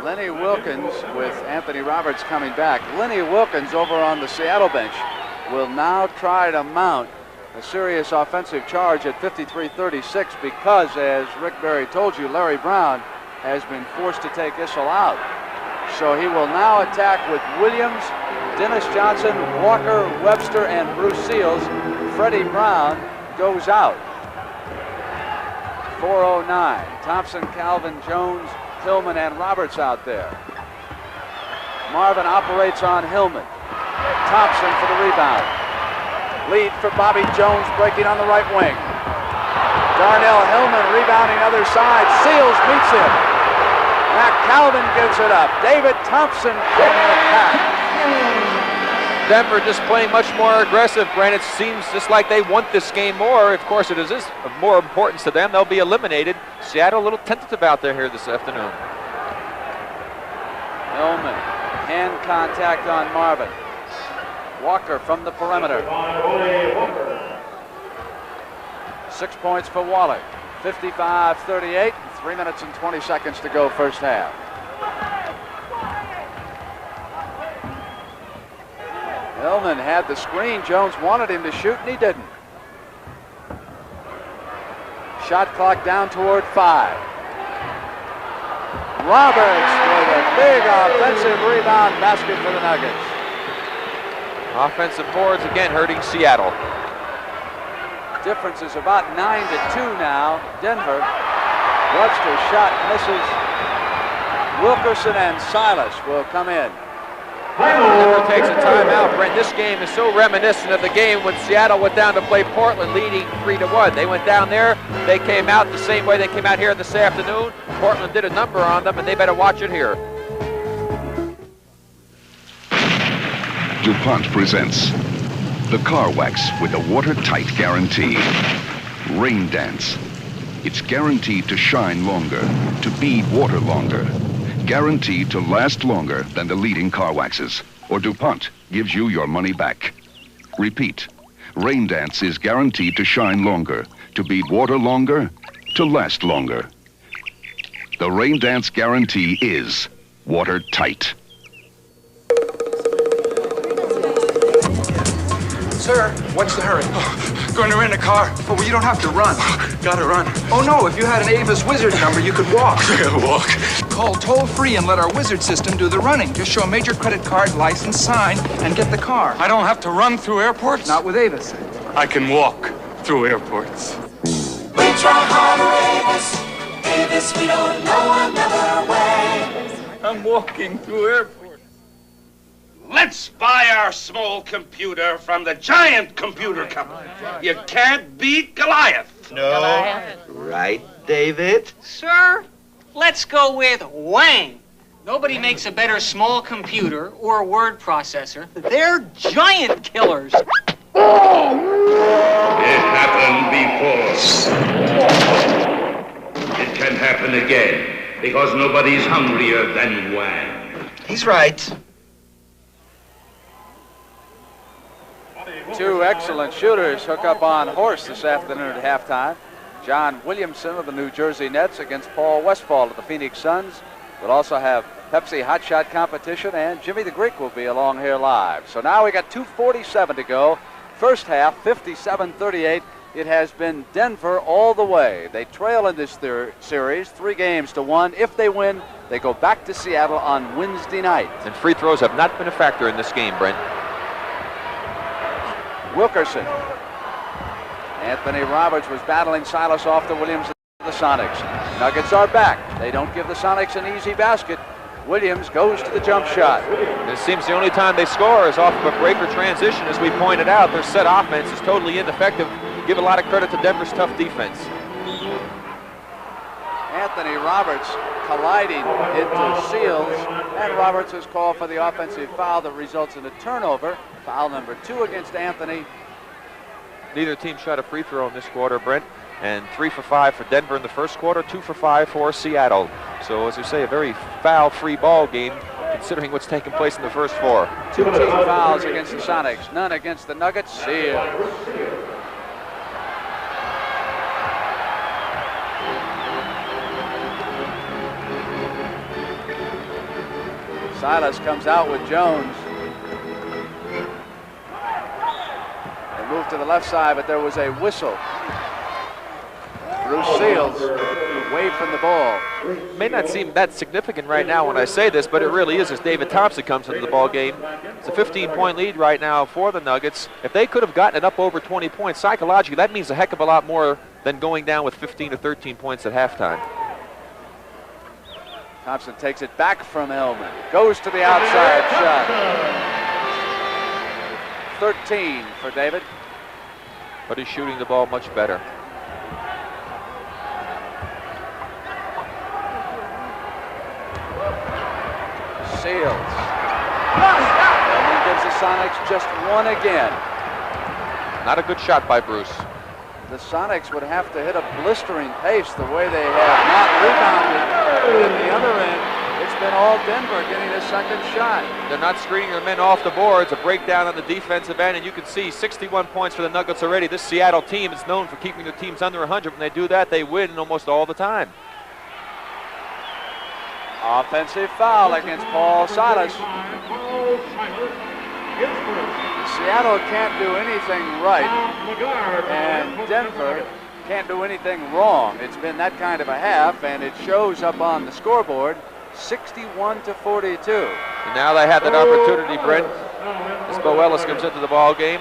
Lenny Wilkins with Anthony Roberts coming back. Lenny Wilkins over on the Seattle bench will now try to mount a serious offensive charge at 53-36 because, as Rick Barry told you, Larry Brown has been forced to take Issel out. So he will now attack with Williams, Dennis Johnson, Walker, Webster, and Bruce Seals. Freddie Brown goes out. 4:09. Thompson, Calvin, Jones, Hillman, and Roberts out there. Marvin operates on Hillman. Thompson for the rebound. Lead for Bobby Jones, breaking on the right wing. Darnell Hillman rebounding other side. Seals meets him. Mac Calvin gives it up. David Thompson from the Pack. Denver just playing much more aggressive. Brent, it seems just like they want this game more. Of course, it is of more importance to them. They'll be eliminated. Seattle a little tentative out there here this afternoon. Hillman, hand contact on Marvin. Walker from the perimeter. 6 points for Wally. 55-38. 3 minutes and 20 seconds to go first half. Hillman had the screen. Jones wanted him to shoot, and he didn't. Shot clock down toward 5. Roberts with a big offensive rebound basket for the Nuggets. Offensive boards again hurting Seattle. Difference is about 9-2 now. Denver. Webster's shot misses. Wilkerson and Silas will come in. Denver takes a timeout, Brent. This game is so reminiscent of the game when Seattle went down to play Portland leading 3-1. They went down there. They came out the same way they came out here this afternoon. Portland did a number on them, and they better watch it here. DuPont presents the car wax with the watertight guarantee. Rain Dance. It's guaranteed to shine longer, to bead water longer, guaranteed to last longer than the leading car waxes. Or DuPont gives you your money back. Repeat. Rain Dance is guaranteed to shine longer, to bead water longer, to last longer. The Rain Dance guarantee is watertight. Sir, what's the hurry? Going to rent a car. Oh, well, you don't have to run. Gotta run. Oh, no, if you had an Avis Wizard number, you could walk. Walk? Call toll-free and let our Wizard system do the running. Just show a major credit card, license, sign, and get the car. I don't have to run through airports? Not with Avis. I can walk through airports. We try harder, Avis. Avis, we don't know another way. I'm walking through airports. Let's buy our small computer from the giant computer company. You can't beat Goliath. No. Right, David? Sir, let's go with Wang. Nobody makes a better small computer or a word processor. They're giant killers. It happened before. It can happen again because nobody's hungrier than Wang. He's right. Two excellent shooters hook up on Horse this afternoon at halftime. John Williamson of the New Jersey Nets against Paul Westphal of the Phoenix Suns. We'll also have Pepsi Hot Shot competition, and Jimmy the Greek will be along here live. So now we got 2:47 to go. First half, 57-38. It has been Denver all the way. They trail in this series 3-1. If they win, they go back to Seattle on Wednesday night. And free throws have not been a factor in this game, Brent. Wilkerson. Anthony Roberts was battling Silas off to Williams of the Sonics. Nuggets are back. They don't give the Sonics an easy basket. Williams goes to the jump shot. It seems the only time they score is off of a break or transition. As we pointed out, their set offense is totally ineffective. Give a lot of credit to Denver's tough defense. Anthony Roberts colliding into Seals, and Roberts is called for the offensive foul that results in a turnover. Foul number 2 against Anthony. Neither team shot a free throw in this quarter, Brent, and 3 for 5 for Denver in the first quarter, 2 for 5 for Seattle. So, as you say, a very foul-free ball game, considering what's taken place in the first 4. 2 team fouls against the Sonics, none against the Nuggets. Seals. Silas comes out with Jones. They move to the left side, but there was a whistle. Bruce Seals away from the ball. It may not seem that significant right now when I say this, but it really is as David Thompson comes into the ball game. It's a 15-point lead right now for the Nuggets. If they could have gotten it up over 20 points, psychologically, that means a heck of a lot more than going down with 15 or 13 points at halftime. Thompson takes it back from Elman. Goes to the outside shot. 13 for David. But he's shooting the ball much better. Seals. Elman gives the Sonics just one again. Not a good shot by Bruce. The Sonics would have to hit a blistering pace the way they have not rebounded. At the other end, it's been all Denver getting a second shot. They're not screening their men off the boards. A breakdown on the defensive end, and you can see 61 points for the Nuggets already. This Seattle team is known for keeping their teams under 100. When they do that, they win almost all the time. Offensive foul against Paul Silas. Seattle can't do anything right, and Denver can't do anything wrong. It's been that kind of a half, and it shows up on the scoreboard, 61-42. And now they have that opportunity, Brent, as Bo Ellis comes into the ball game,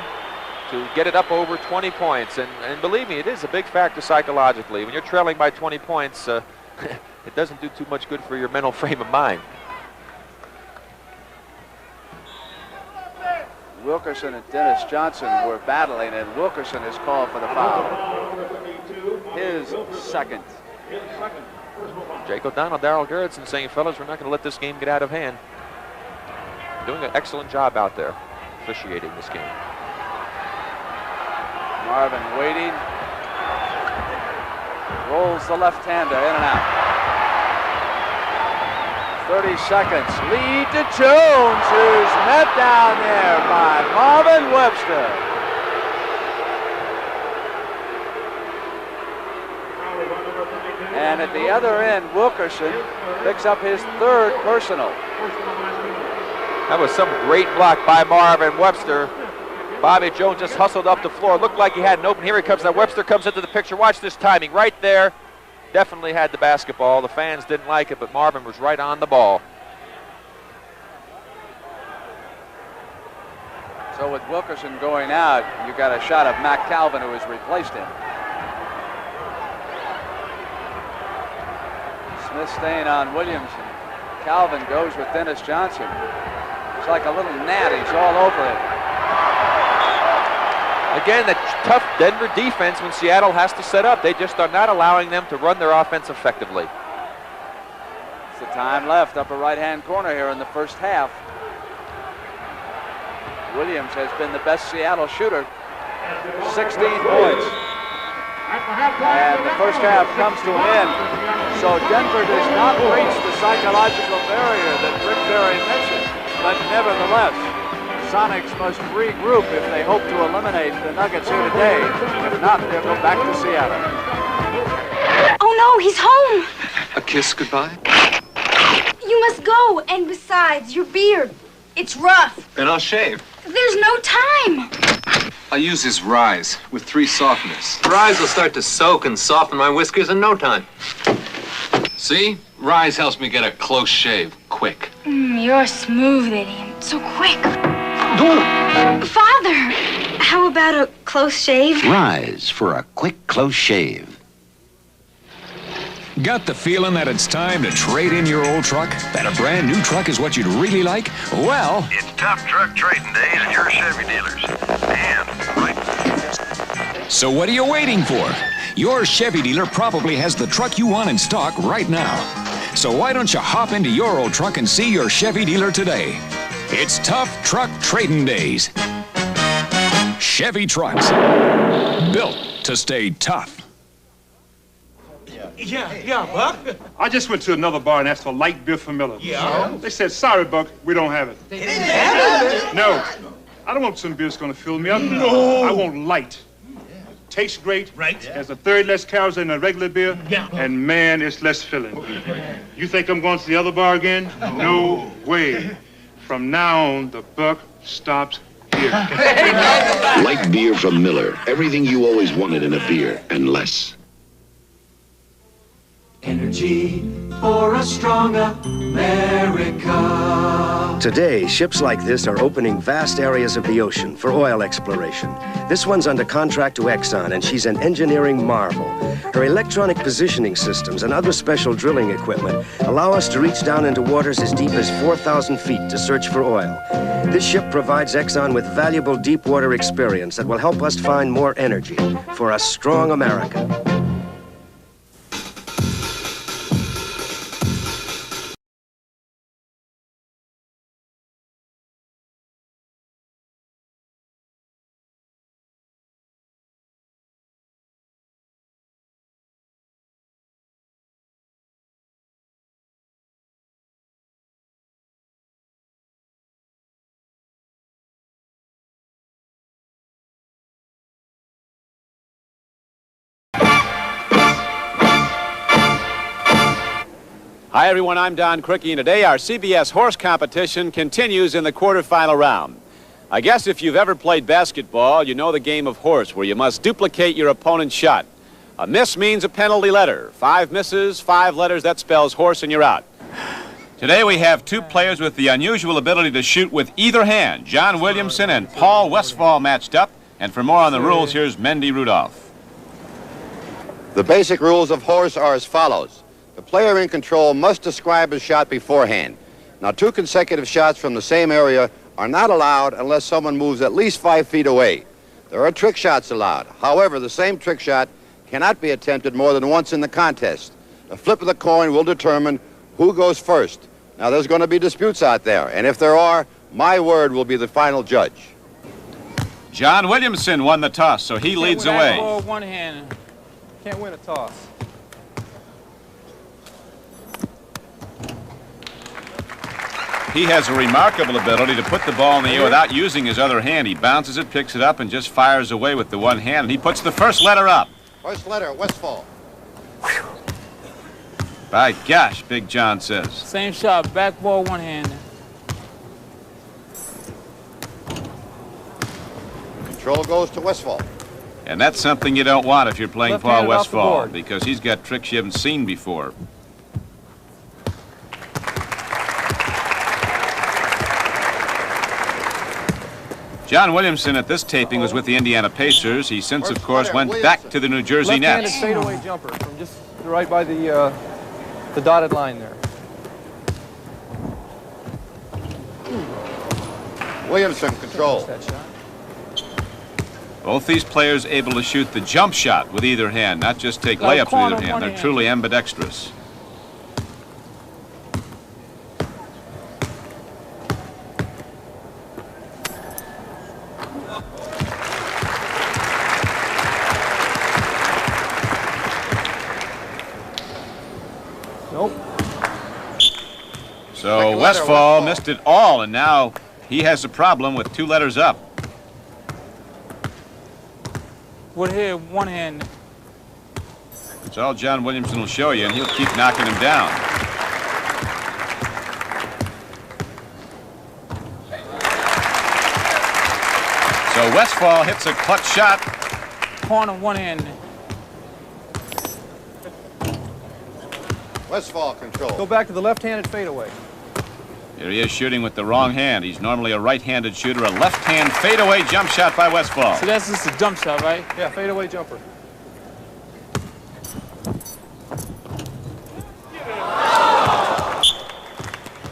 to get it up over 20 points. And believe me, it is a big factor psychologically. When you're trailing by 20 points, it doesn't do too much good for your mental frame of mind. Wilkerson and Dennis Johnson were battling, and Wilkerson is called for the foul. His second. Jake O'Donnell, Darrell Gerritsen saying, fellas, we're not going to let this game get out of hand. Doing an excellent job out there officiating this game. Marvin waiting. Rolls the left-hander in and out. 30 seconds. Lead to Jones, who's met down there by Marvin Webster. And at the other end, Wilkerson picks up his third personal. That was some great block by Marvin Webster. Bobby Jones just hustled up the floor. Looked like he had an open. Here he comes. Now Webster comes into the picture. Watch this timing right there. Definitely had the basketball. The fans didn't like it, but Marvin was right on the ball. So with Wilkerson going out, you got a shot of Mac Calvin, who has replaced him. Smith staying on Williams. Calvin goes with Dennis Johnson. It's like a little gnat. He's all over it. Again, that tough Denver defense when Seattle has to set up. They just are not allowing them to run their offense effectively. It's the time left, upper right-hand corner here in the first half. Williams has been the best Seattle shooter, 16 points. And the first half comes to an end. So Denver does not reach the psychological barrier that Rick Barry mentioned, but nevertheless, Sonics must regroup if they hope to eliminate the Nuggets here today. If not, they'll go back to Seattle. Oh no, he's home. A kiss goodbye? You must go, and besides, your beard, it's rough. Then I'll shave. There's no time. I'll use his Rise with 3 softeners. Rise will start to soak and soften my whiskers in no time. See? Rise helps me get a close shave quick. You're smooth, idiot. So quick. Father, how about a close shave? Rise for a quick, close shave. Got the feeling that it's time to trade in your old truck? That a brand new truck is what you'd really like? Well, it's tough truck trading days at your Chevy dealers. And so what are you waiting for? Your Chevy dealer probably has the truck you want in stock right now. So why don't you hop into your old truck and see your Chevy dealer today? It's tough truck trading days. Chevy trucks, built to stay tough. Yeah, Buck. I just went to another bar and asked for light beer for Miller. Yeah. They said, sorry, Buck, we don't have it. They didn't have it? No. I don't want some beer that's going to fill me up. No. I want light. Tastes great. Right. Has a third less calories than a regular beer. Yeah. And man, it's less filling. You think I'm going to the other bar again? No way. From now on, the buck stops here. Light beer from Miller. Everything you always wanted in a beer and less. Energy for a stronger America. Today, ships like this are opening vast areas of the ocean for oil exploration. This one's under contract to Exxon, and she's an engineering marvel. Her electronic positioning systems and other special drilling equipment allow us to reach down into waters as deep as 4,000 feet to search for oil. This ship provides Exxon with valuable deep water experience that will help us find more energy for a strong America. Hi everyone, I'm Don Cricky, and today our CBS horse competition continues in the quarterfinal round. I guess if you've ever played basketball, you know the game of horse, where you must duplicate your opponent's shot. A miss means a penalty letter. 5 misses, 5 letters, that spells horse and you're out. Today we have 2 players with the unusual ability to shoot with either hand. John Williamson and Paul Westphal matched up, and for more on the rules, here's Mendy Rudolph. The basic rules of horse are as follows. The player in control must describe his shot beforehand. Now, 2 consecutive shots from the same area are not allowed unless someone moves at least 5 feet away. There are trick shots allowed. However, the same trick shot cannot be attempted more than once in the contest. The flip of the coin will determine who goes first. Now, there's going to be disputes out there, and if there are, my word will be the final judge. John Williamson won the toss, so he leads away. One hand. Can't win a toss. He has a remarkable ability to put the ball in the air without using his other hand. He bounces it, picks it up, and just fires away with the one hand. And he puts the first letter up. First letter, Westphal. By gosh, Big John says. Same shot, back ball, one hand. Control goes to Westphal. And that's something you don't want if you're playing Paul Westphal, Westphal, because he's got tricks you haven't seen before. John Williamson at this taping was with the Indiana Pacers. He since, of course, went back to the New Jersey Nets. Left-handed fadeaway jumper from just right by the dotted line there. Williamson, control. Both these players able to shoot the jump shot with either hand, not just take layups with either hand. They're truly ambidextrous. So Westphal missed it all, and now he has a problem with 2 letters up. Would hit one hand. That's all John Williamson will show you, and he'll keep knocking him down. So Westphal hits a clutch shot. Corner one hand. Westphal, control. Go back to the left-handed fadeaway. Here he is shooting with the wrong hand. He's normally a right-handed shooter. A left-hand fadeaway jump shot by Westphal. So that's just a jump shot, right? Yeah, fadeaway jumper.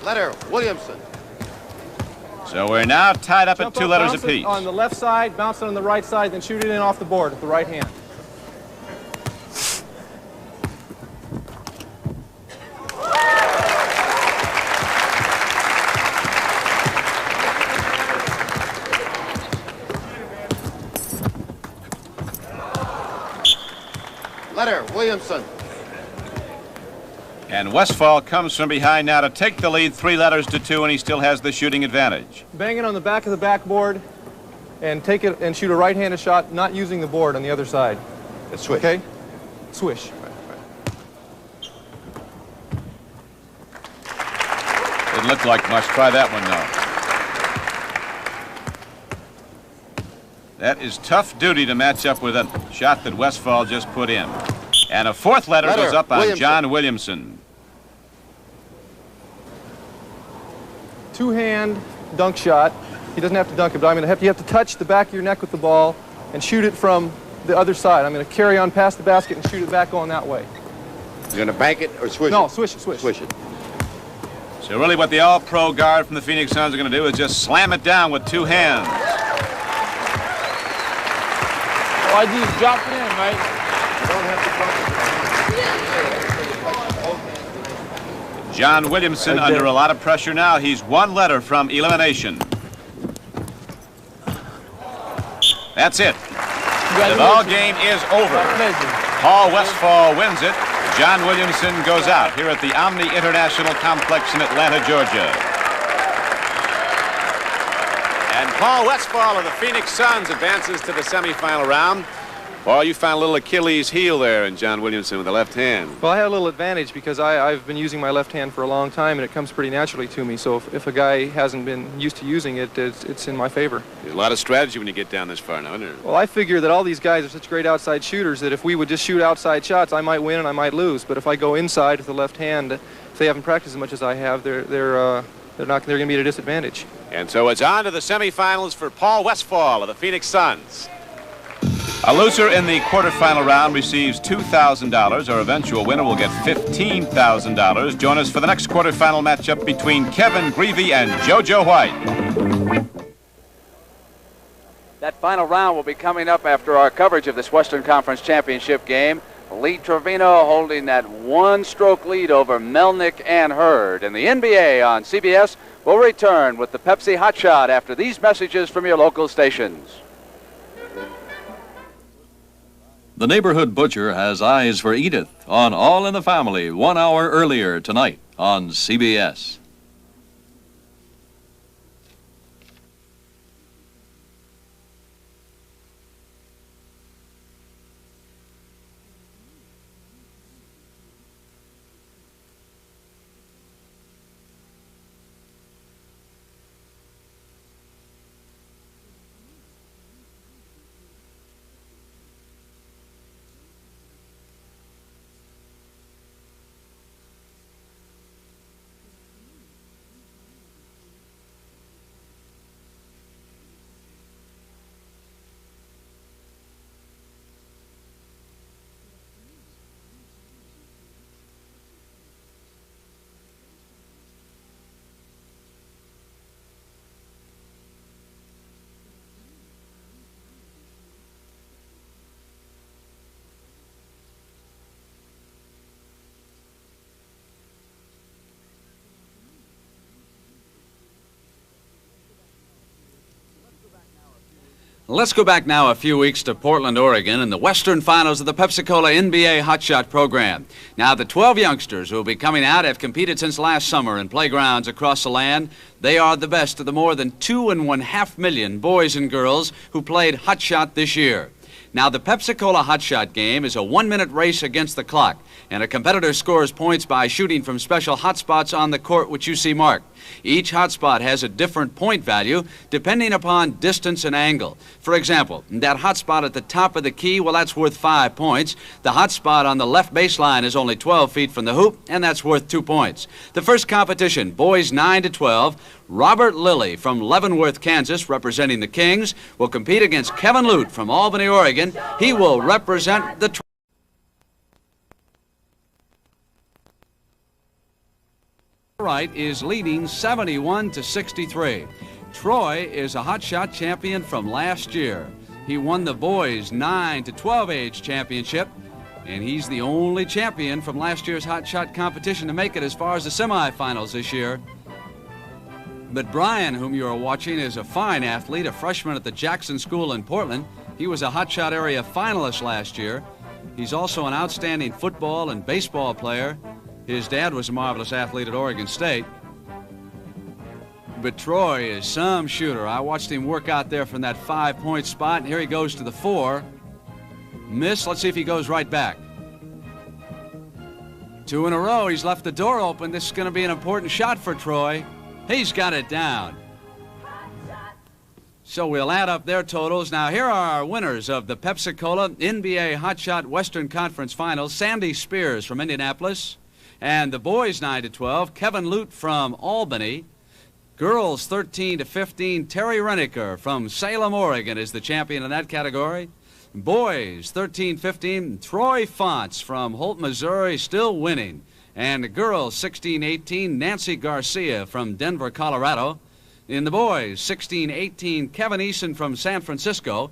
Letter Williamson. So we're now tied up at 2 letters bounce it apiece. on the left side, bounce it on the right side, then shoot it in off the board with the right hand. Letter Williamson. And Westfall comes from behind now to take the lead 3 letters to 2, and he still has the shooting advantage. Bang it on the back of the backboard and take it and shoot a right-handed shot, not using the board on the other side. Swish. Okay? Swish. Didn't look like much. Try that one now. That is tough duty to match up with a shot that Westfall just put in. And a 4th letter goes up on John Williamson. 2-hand dunk shot. He doesn't have to dunk it, but you have to touch the back of your neck with the ball and shoot it from the other side. I'm going to carry on past the basket and shoot it back going that way. You're going to bank it or swish it? No, swish it, swish. Swish it. So really what the all-pro guard from the Phoenix Suns are going to do is just slam it down with 2 hands. Oh, I just dropped it in, right? You don't have to drop it. John Williamson under a lot of pressure now. He's 1 letter from elimination. That's it. The ball game is over. Paul Westfall wins it. John Williamson goes out here at the Omni International Complex in Atlanta, Georgia. And Paul Westfall of the Phoenix Suns advances to the semifinal round. Paul, you found a little Achilles heel there in John Williamson with the left hand. Well, I had a little advantage because I've been using my left hand for a long time, and it comes pretty naturally to me. So if a guy hasn't been used to using it, it's in my favor. There's a lot of strategy when you get down this far now, isn't there? Well, I figure that all these guys are such great outside shooters that if we would just shoot outside shots, I might win and I might lose. But if I go inside with the left hand, if they haven't practiced as much as I have, they're going to be at a disadvantage. And so it's on to the semifinals for Paul Westfall of the Phoenix Suns. A loser in the quarterfinal round receives $2,000. Our eventual winner will get $15,000. Join us for the next quarterfinal matchup between Kevin Greavy and JoJo White. That final round will be coming up after our coverage of this Western Conference Championship game. Lee Trevino holding that 1-stroke lead over Melnick and Hurd. And the NBA on CBS will return with the Pepsi Hot Shot after these messages from your local stations. The neighborhood butcher has eyes for Edith on All in the Family 1 hour earlier tonight on CBS. Let's go back now a few weeks to Portland, Oregon, in the Western Finals of the Pepsi-Cola NBA Hot Shot program. Now, the 12 youngsters who will be coming out have competed since last summer in playgrounds across the land. They are the best of the more than 2.5 million boys and girls who played Hot Shot this year. Now, the Pepsi-Cola Hot Shot game is a 1-minute race against the clock, and a competitor scores points by shooting from special hot spots on the court which you see marked. Each hot spot has a different point value depending upon distance and angle. For example, that hot spot at the top of the key, well, that's worth 5 points. The hot spot on the left baseline is only 12 feet from the hoop, and that's worth 2 points. The first competition, boys 9 to 12, Robert Lilly from Leavenworth, Kansas, representing the Kings, will compete against Kevin Lute from Albany, Oregon. He will represent the Right is leading 71-63. Troy is a hot shot champion from last year. He won the boys 9 to 12 age championship, and he's the only champion from last year's hot shot competition to make it as far as the semifinals this year. But Brian, whom you are watching, is a fine athlete, a freshman at the Jackson School in Portland. He was a hot shot area finalist last year. He's also an outstanding football and baseball player. His dad was a marvelous athlete at Oregon State. But Troy is some shooter. I watched him work out there from that 5-point spot, and here he goes to the 4. Miss. Let's see if he goes right back. 2 in a row. He's left the door open. This is going to be an important shot for Troy. He's got it down. So we'll add up their totals. Now, here are our winners of the Pepsi-Cola NBA Hot Shot Western Conference Finals. Sandy Spears from Indianapolis. And the boys 9 to 12, Kevin Lute from Albany. Girls 13 to 15, Terry Reniker from Salem, Oregon is the champion in that category. Boys 13-15, Troy Fonts from Holt, Missouri, still winning. And the girls 16-18, Nancy Garcia from Denver, Colorado. In the boys 16-18, Kevin Eason from San Francisco.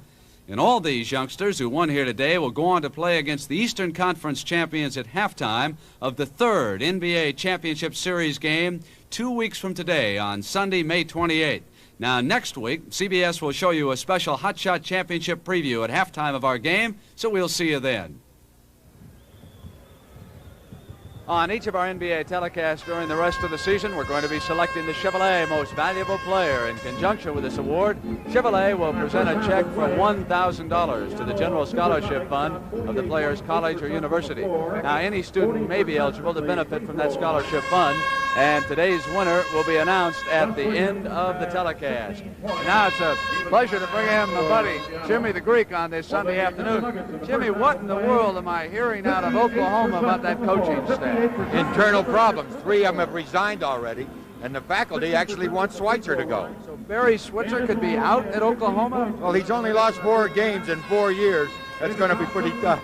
And all these youngsters who won here today will go on to play against the Eastern Conference champions at halftime of the 3rd NBA Championship Series game 2 weeks from today on Sunday, May 28th. Now, next week, CBS will show you a special Hot Shot Championship preview at halftime of our game, so we'll see you then. On each of our NBA telecasts during the rest of the season, we're going to be selecting the Chevrolet Most Valuable Player. In conjunction with this award, Chevrolet will present a check for $1,000 to the General Scholarship Fund of the player's college or university. Now, any student may be eligible to benefit from that scholarship fund, and today's winner will be announced at the end of the telecast. Now, it's a pleasure to bring in my buddy, Jimmy the Greek, on this Sunday afternoon. Jimmy, what in the world am I hearing out of Oklahoma about that coaching staff? Internal problems. 3 of them have resigned already, and the faculty actually want Schweitzer to go. So Barry Switzer could be out at Oklahoma? Well, he's only lost 4 games in 4 years. That's going to be pretty tough.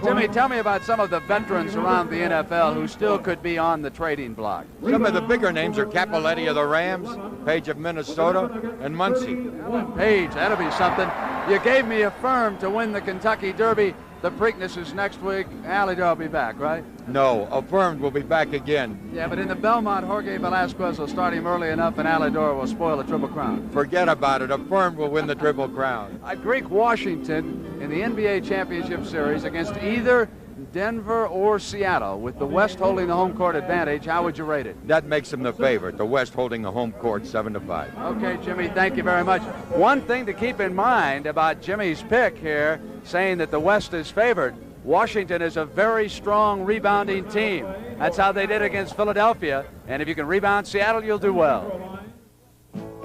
Jimmy, tell me about some of the veterans around the NFL who still could be on the trading block. Some of the bigger names are Capoletti of the Rams, Page of Minnesota, and Muncie. Page, that'll be something. You gave me a firm to win the Kentucky Derby. The Preakness is next week. Alidor will be back, right? No, Affirmed will be back again. Yeah, but in the Belmont, Jorge Velasquez will start him early enough, and Alidor will spoil the Triple Crown. Forget about it. Affirmed will win the Triple Crown. Greek Washington in the NBA Championship Series against either Denver or Seattle, with the West holding the home court advantage. How would you rate it? That makes them the favorite. The West holding the home court 7-5. Okay, Jimmy, thank you very much. One thing to keep in mind about Jimmy's pick here, saying that the West is favored. Washington is a very strong rebounding team. That's how they did against Philadelphia. And if you can rebound Seattle, you'll do well.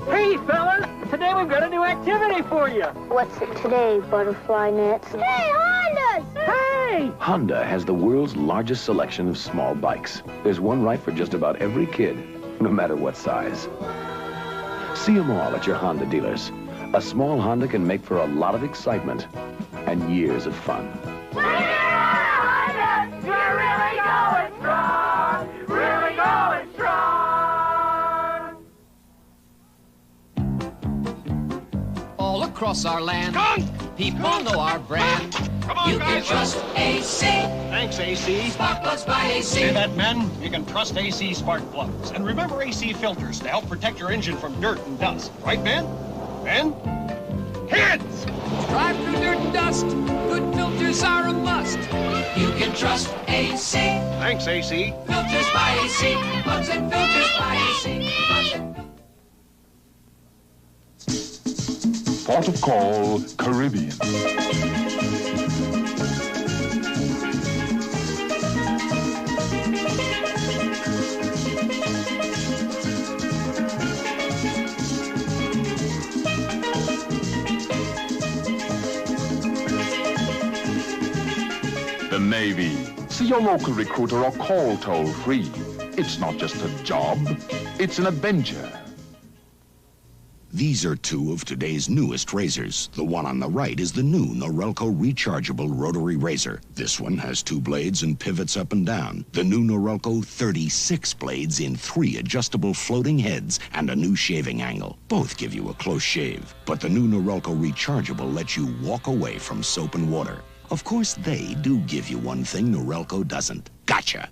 Hey, fellas, today we've got a new activity for you. What's it today, butterfly nets? Hey, Hondas! Hey! Honda has the world's largest selection of small bikes. There's one right for just about every kid, no matter what size. See them all at your Honda dealers. A small Honda can make for a lot of excitement and years of fun. Honda, you're really going strong! Really going strong! All across our land, people know our brand. Come on, you can trust AC. Thanks, AC. Spark plugs by AC. Hear that, men? You can trust AC spark plugs. And remember AC filters to help protect your engine from dirt and dust. Right, Ben? Ben? Kids! Drive through dirt and dust. Good filters are a must. You can trust AC. Thanks, AC. Filters by AC. Plugs and filters by AC. Port of Call, Caribbean. The Navy. See your local recruiter or call toll-free. It's not just a job, it's an adventure. These are two of today's newest razors. The one on the right is the new Norelco rechargeable rotary razor. This one has 2 blades and pivots up and down. The new Norelco 36 blades in 3 adjustable floating heads and a new shaving angle. Both give you a close shave. But the new Norelco rechargeable lets you walk away from soap and water. Of course, they do give you one thing Norelco doesn't. Gotcha!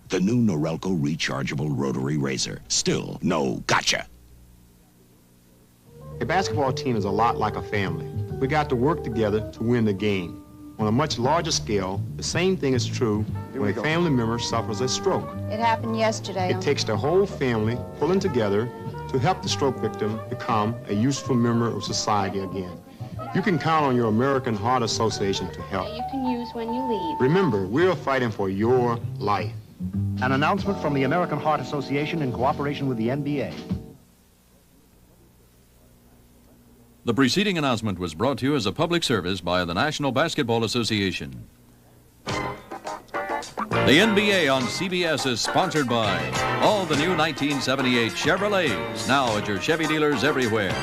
The new Norelco rechargeable rotary razor. Still no gotcha. A basketball team is a lot like a family. We got to work together to win the game. On a much larger scale, the same thing is true when a family member suffers a stroke. It happened yesterday. It takes the whole family pulling together to help the stroke victim become a useful member of society again. You can count on your American Heart Association to help. You can use when you leave. Remember, we're fighting for your life. An announcement from the American Heart Association in cooperation with the NBA. The preceding announcement was brought to you as a public service by the National Basketball Association. The NBA on CBS is sponsored by all the new 1978 Chevrolets, now at your Chevy dealers everywhere.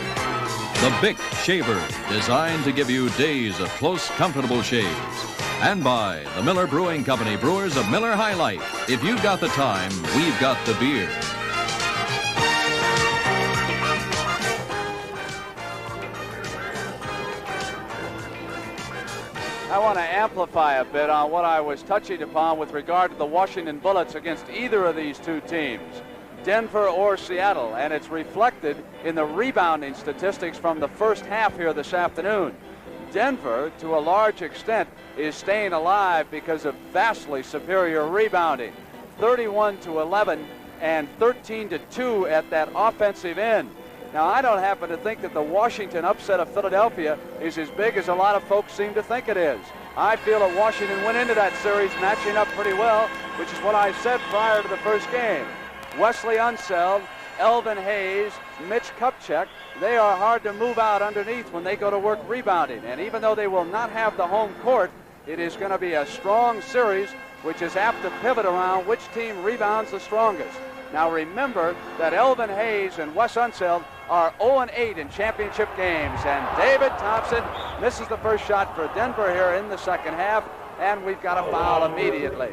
The Bic Shaver, designed to give you days of close, comfortable shaves. And by the Miller Brewing Company, brewers of Miller High Life. If you've got the time, we've got the beer. I want to amplify a bit on what I was touching upon with regard to the Washington Bullets against either of these two teams, Denver or Seattle, and it's reflected in the rebounding statistics from the first half here this afternoon. Denver, to a large extent, is staying alive because of vastly superior rebounding, 31-11 and 13-2 at that offensive end. Now, I don't happen to think that the Washington upset of Philadelphia is as big as a lot of folks seem to think it is. I feel that Washington went into that series matching up pretty well, which is what I said prior to the first game. Wesley Unseld, Elvin Hayes, Mitch Kupchak, they are hard to move out underneath when they go to work rebounding. And even though they will not have the home court, it is going to be a strong series, which is apt to pivot around which team rebounds the strongest. Now remember that Elvin Hayes and Wes Unseld are 0-8 in championship games, and David Thompson misses the first shot for Denver here in the second half, and we've got a foul immediately.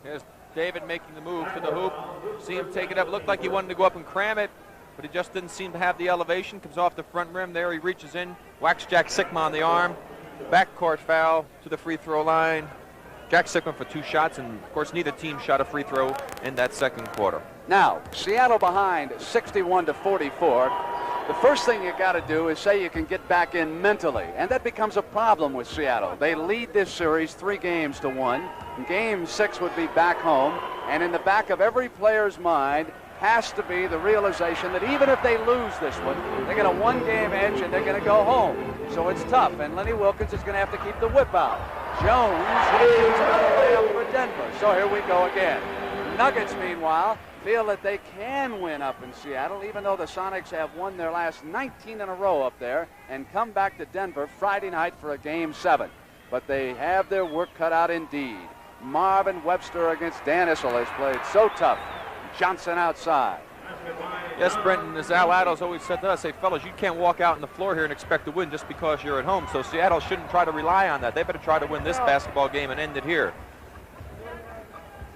Here's David making the move to the hoop. See him take it up. Looked like he wanted to go up and cram it, but he just didn't seem to have the elevation. Comes off the front rim there. He reaches in, whacks Jack Sikma on the arm. Backcourt foul to the free throw line. Jack Sikma for 2 shots, and of course neither team shot a free throw in that second quarter. Now, Seattle behind 61-44. The first thing you got to do is say you can get back in mentally, and that becomes a problem with Seattle. They lead this series 3-1. Game 6 would be back home, and in the back of every player's mind has to be the realization that even if they lose this one, they get a 1-game edge and they're going to go home. So it's tough, and Lenny Wilkins is going to have to keep the whip out. Jones shoots another layup for Denver. So here we go again. Nuggets, meanwhile, feel that they can win up in Seattle, even though the Sonics have won their last 19 in a row up there and come back to Denver Friday night for a Game 7. But they have their work cut out indeed. Marvin Webster against Dan Issel has played so tough. Johnson outside. Yes, Brenton, as Al Adams always said to us, hey, fellas, you can't walk out on the floor here and expect to win just because you're at home. So Seattle shouldn't try to rely on that. They better try to win this basketball game and end it here.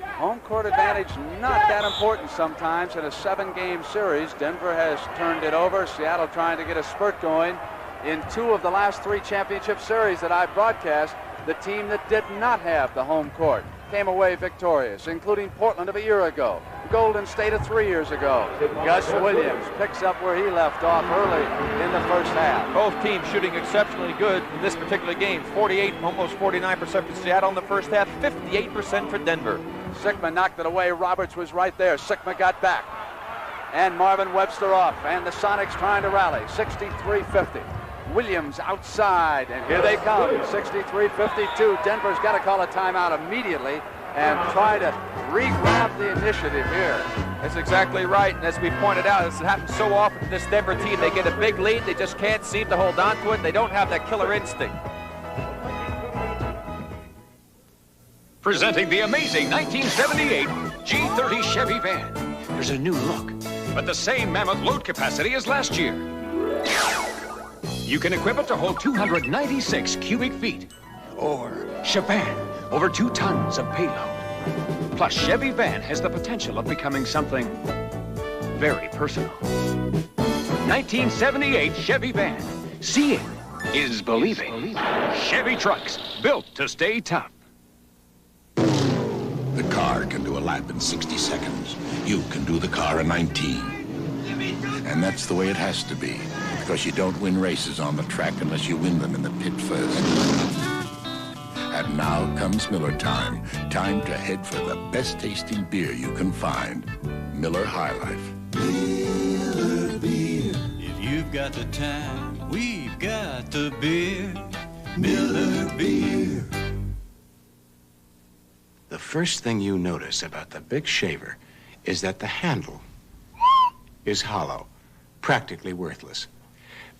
Home court advantage not that important sometimes in a 7-game series. Denver has turned it over. Seattle trying to get a spurt going. In 2 of the last 3 championship series that I broadcast, the team that did not have the home court came away victorious, including Portland of a year ago, Golden State of 3 years ago. Gus Williams picks up where he left off early in the first half. Both teams shooting exceptionally good in this particular game. 48, almost 49% for Seattle in the first half, 58% for Denver. Sikma knocked it away. Roberts was right there. Sikma got back. And Marvin Webster off. And the Sonics trying to rally. 63-50. Williams outside. And here they come. 63-52. Denver's got to call a timeout immediately and try to re-grab the initiative here. That's exactly right. And as we pointed out, this happens so often to this Denver team. They get a big lead. They just can't seem to hold on to it. They don't have that killer instinct. Presenting the amazing 1978 G30 Chevy van. There's a new look, but the same mammoth load capacity as last year. You can equip it to hold 296 cubic feet. Or Chavan, over 2 tons of payload. Plus, Chevy Van has the potential of becoming something very personal. 1978 Chevy Van. Seeing is believing. Chevy trucks, built to stay tough. The car can do a lap in 60 seconds. You can do the car in 19. And that's the way it has to be, because you don't win races on the track unless you win them in the pit first. And now comes Miller time. Time to head for the best tasting beer you can find. Miller High Life. Miller beer. If you've got the time, we've got the beer. Miller beer. The first thing you notice about the Bic shaver is that the handle is hollow, practically worthless.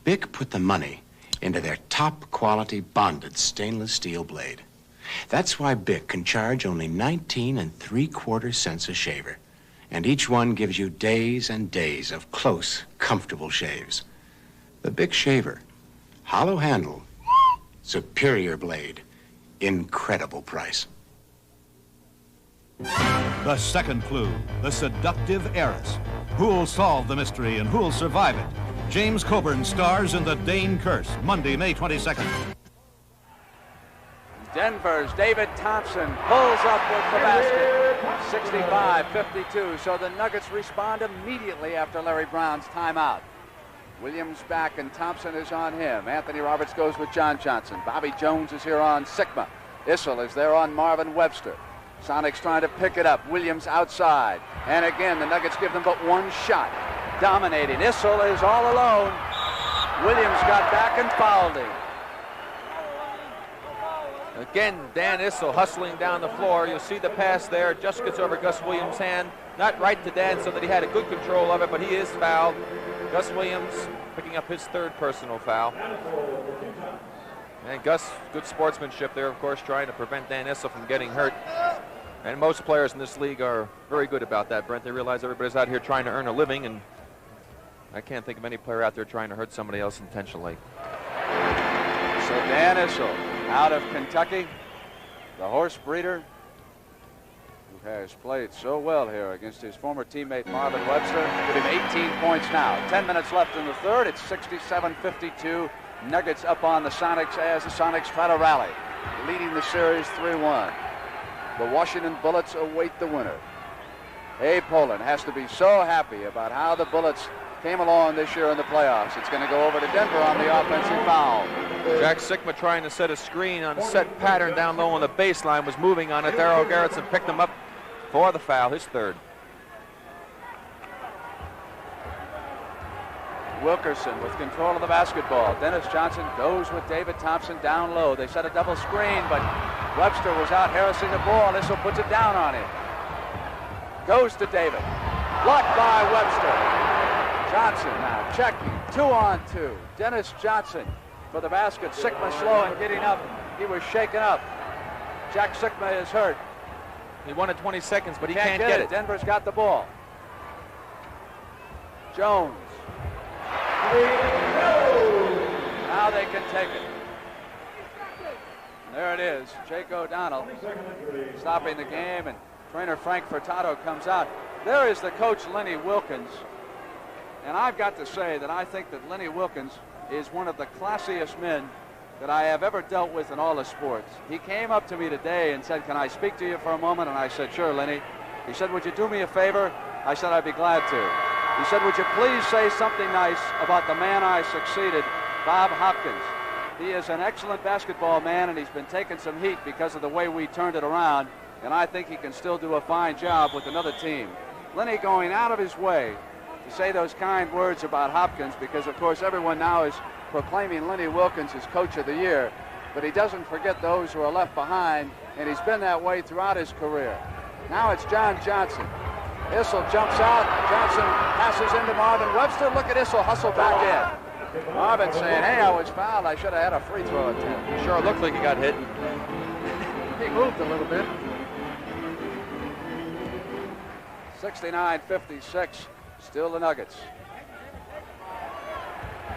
Bic put the money into their top quality bonded stainless steel blade. That's why Bic can charge only 19 3/4 cents a shaver. And each one gives you days and days of close, comfortable shaves. The Bic shaver, hollow handle, superior blade, incredible price. The second clue, the seductive heiress. Who'll solve the mystery and who'll survive it? James Coburn stars in The Dane Curse, Monday, May 22nd. Denver's David Thompson pulls up with the basket. 65-52, so the Nuggets respond immediately after Larry Brown's timeout. Williams back and Thompson is on him. Anthony Roberts goes with John Johnson. Bobby Jones is here on Sikma. Issel is there on Marvin Webster. Sonics trying to pick it up. Williams outside. And again, the Nuggets give them but one shot. Dominating. Issel is all alone. Williams got back and fouled him. Again, Dan Issel hustling down the floor. You'll see the pass there. Just gets over Gus Williams' hand. Not right to Dan so that he had a good control of it, but he is fouled. Gus Williams picking up his 3rd personal foul. And Gus, good sportsmanship there, of course, trying to prevent Dan Issel from getting hurt. And most players in this league are very good about that, Brent. They realize everybody's out here trying to earn a living, and I can't think of any player out there trying to hurt somebody else intentionally. So Dan Issel, out of Kentucky, the horse breeder, who has played so well here against his former teammate Marvin Webster. Give him 18 points now. 10 minutes left in the third. It's 67-52. Nuggets up on the Sonics as the Sonics try to rally, leading the series 3-1. The Washington Bullets await the winner. Abe Poland has to be so happy about how the Bullets came along this year in the playoffs. It's going to go over to Denver on the offensive foul. Jack Sikma trying to set a screen on a set pattern down low on the baseline, was moving on it. Darryl Garrettson picked him up for the foul, his 3rd. Wilkerson with control of the basketball. Dennis Johnson goes with David Thompson down low. They set a double screen, but Webster was out harassing the ball. Issel puts it down on him. Goes to David. Blocked by Webster. Johnson now checking. 2-on-2. Dennis Johnson for the basket. Sikma slow and getting up. He was shaken up. Jack Sikma is hurt. He wanted 20 seconds, but he can't get it. Denver's got the ball. Jones. Now they can take it. There it is. Jake O'Donnell stopping the game, and trainer Frank Furtado comes out. There is the coach, Lenny Wilkins. And I've got to say that I think that Lenny Wilkins is one of the classiest men that I have ever dealt with in all the sports. He came up to me today and said, "Can I speak to you for a moment?" And I said, "Sure, Lenny." He said, "Would you do me a favor?" I said, "I'd be glad to." He said, "Would you please say something nice about the man I succeeded, Bob Hopkins? He is an excellent basketball man, and he's been taking some heat because of the way we turned it around, and I think he can still do a fine job with another team." Lenny going out of his way to say those kind words about Hopkins, because, of course, everyone now is proclaiming Lenny Wilkins as Coach of the Year, but he doesn't forget those who are left behind, and he's been that way throughout his career. Now it's John Johnson. Issel jumps out. Johnson passes into Marvin Webster. Look at Issel hustle back in. Marvin saying, "Hey, I was fouled. I should have had a free throw attempt." Sure looked like he got hit. He moved a little bit. 69-56. Still the Nuggets.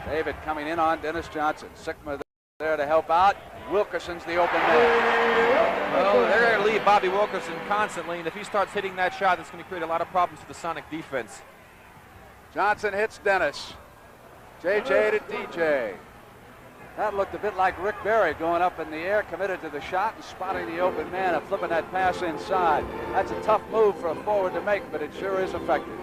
David coming in on Dennis Johnson. Sikma there to help out. Wilkerson's the open man. Well, they're going to leave Bobby Wilkerson constantly, and if he starts hitting that shot, it's going to create a lot of problems for the Sonic defense. Johnson hits Dennis. JJ to DJ. That looked a bit like Rick Barry going up in the air, committed to the shot and spotting the open man and flipping that pass inside. That's a tough move for a forward to make, but it sure is effective.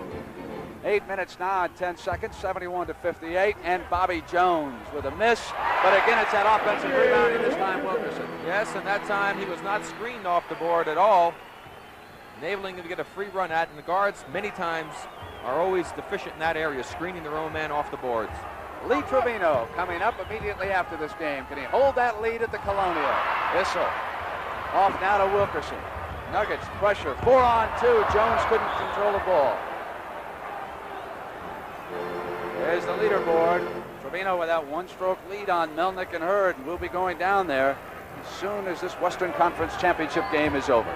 8 minutes now and 10 seconds, 71-58, and Bobby Jones with a miss, but again it's that offensive rebounding, this time Wilkerson. Yes, and that time he was not screened off the board at all, enabling him to get a free run at, and the guards many times are always deficient in that area, screening their own man off the boards. Lee Trevino coming up immediately after this game. Can he hold that lead at the Colonial? Issel off now to Wilkerson. Nuggets pressure, 4-on-2. Jones couldn't control the ball. There's the leaderboard. Trevino with that one-stroke lead on Melnick and Hurd, and we'll be going down there as soon as this Western Conference Championship game is over.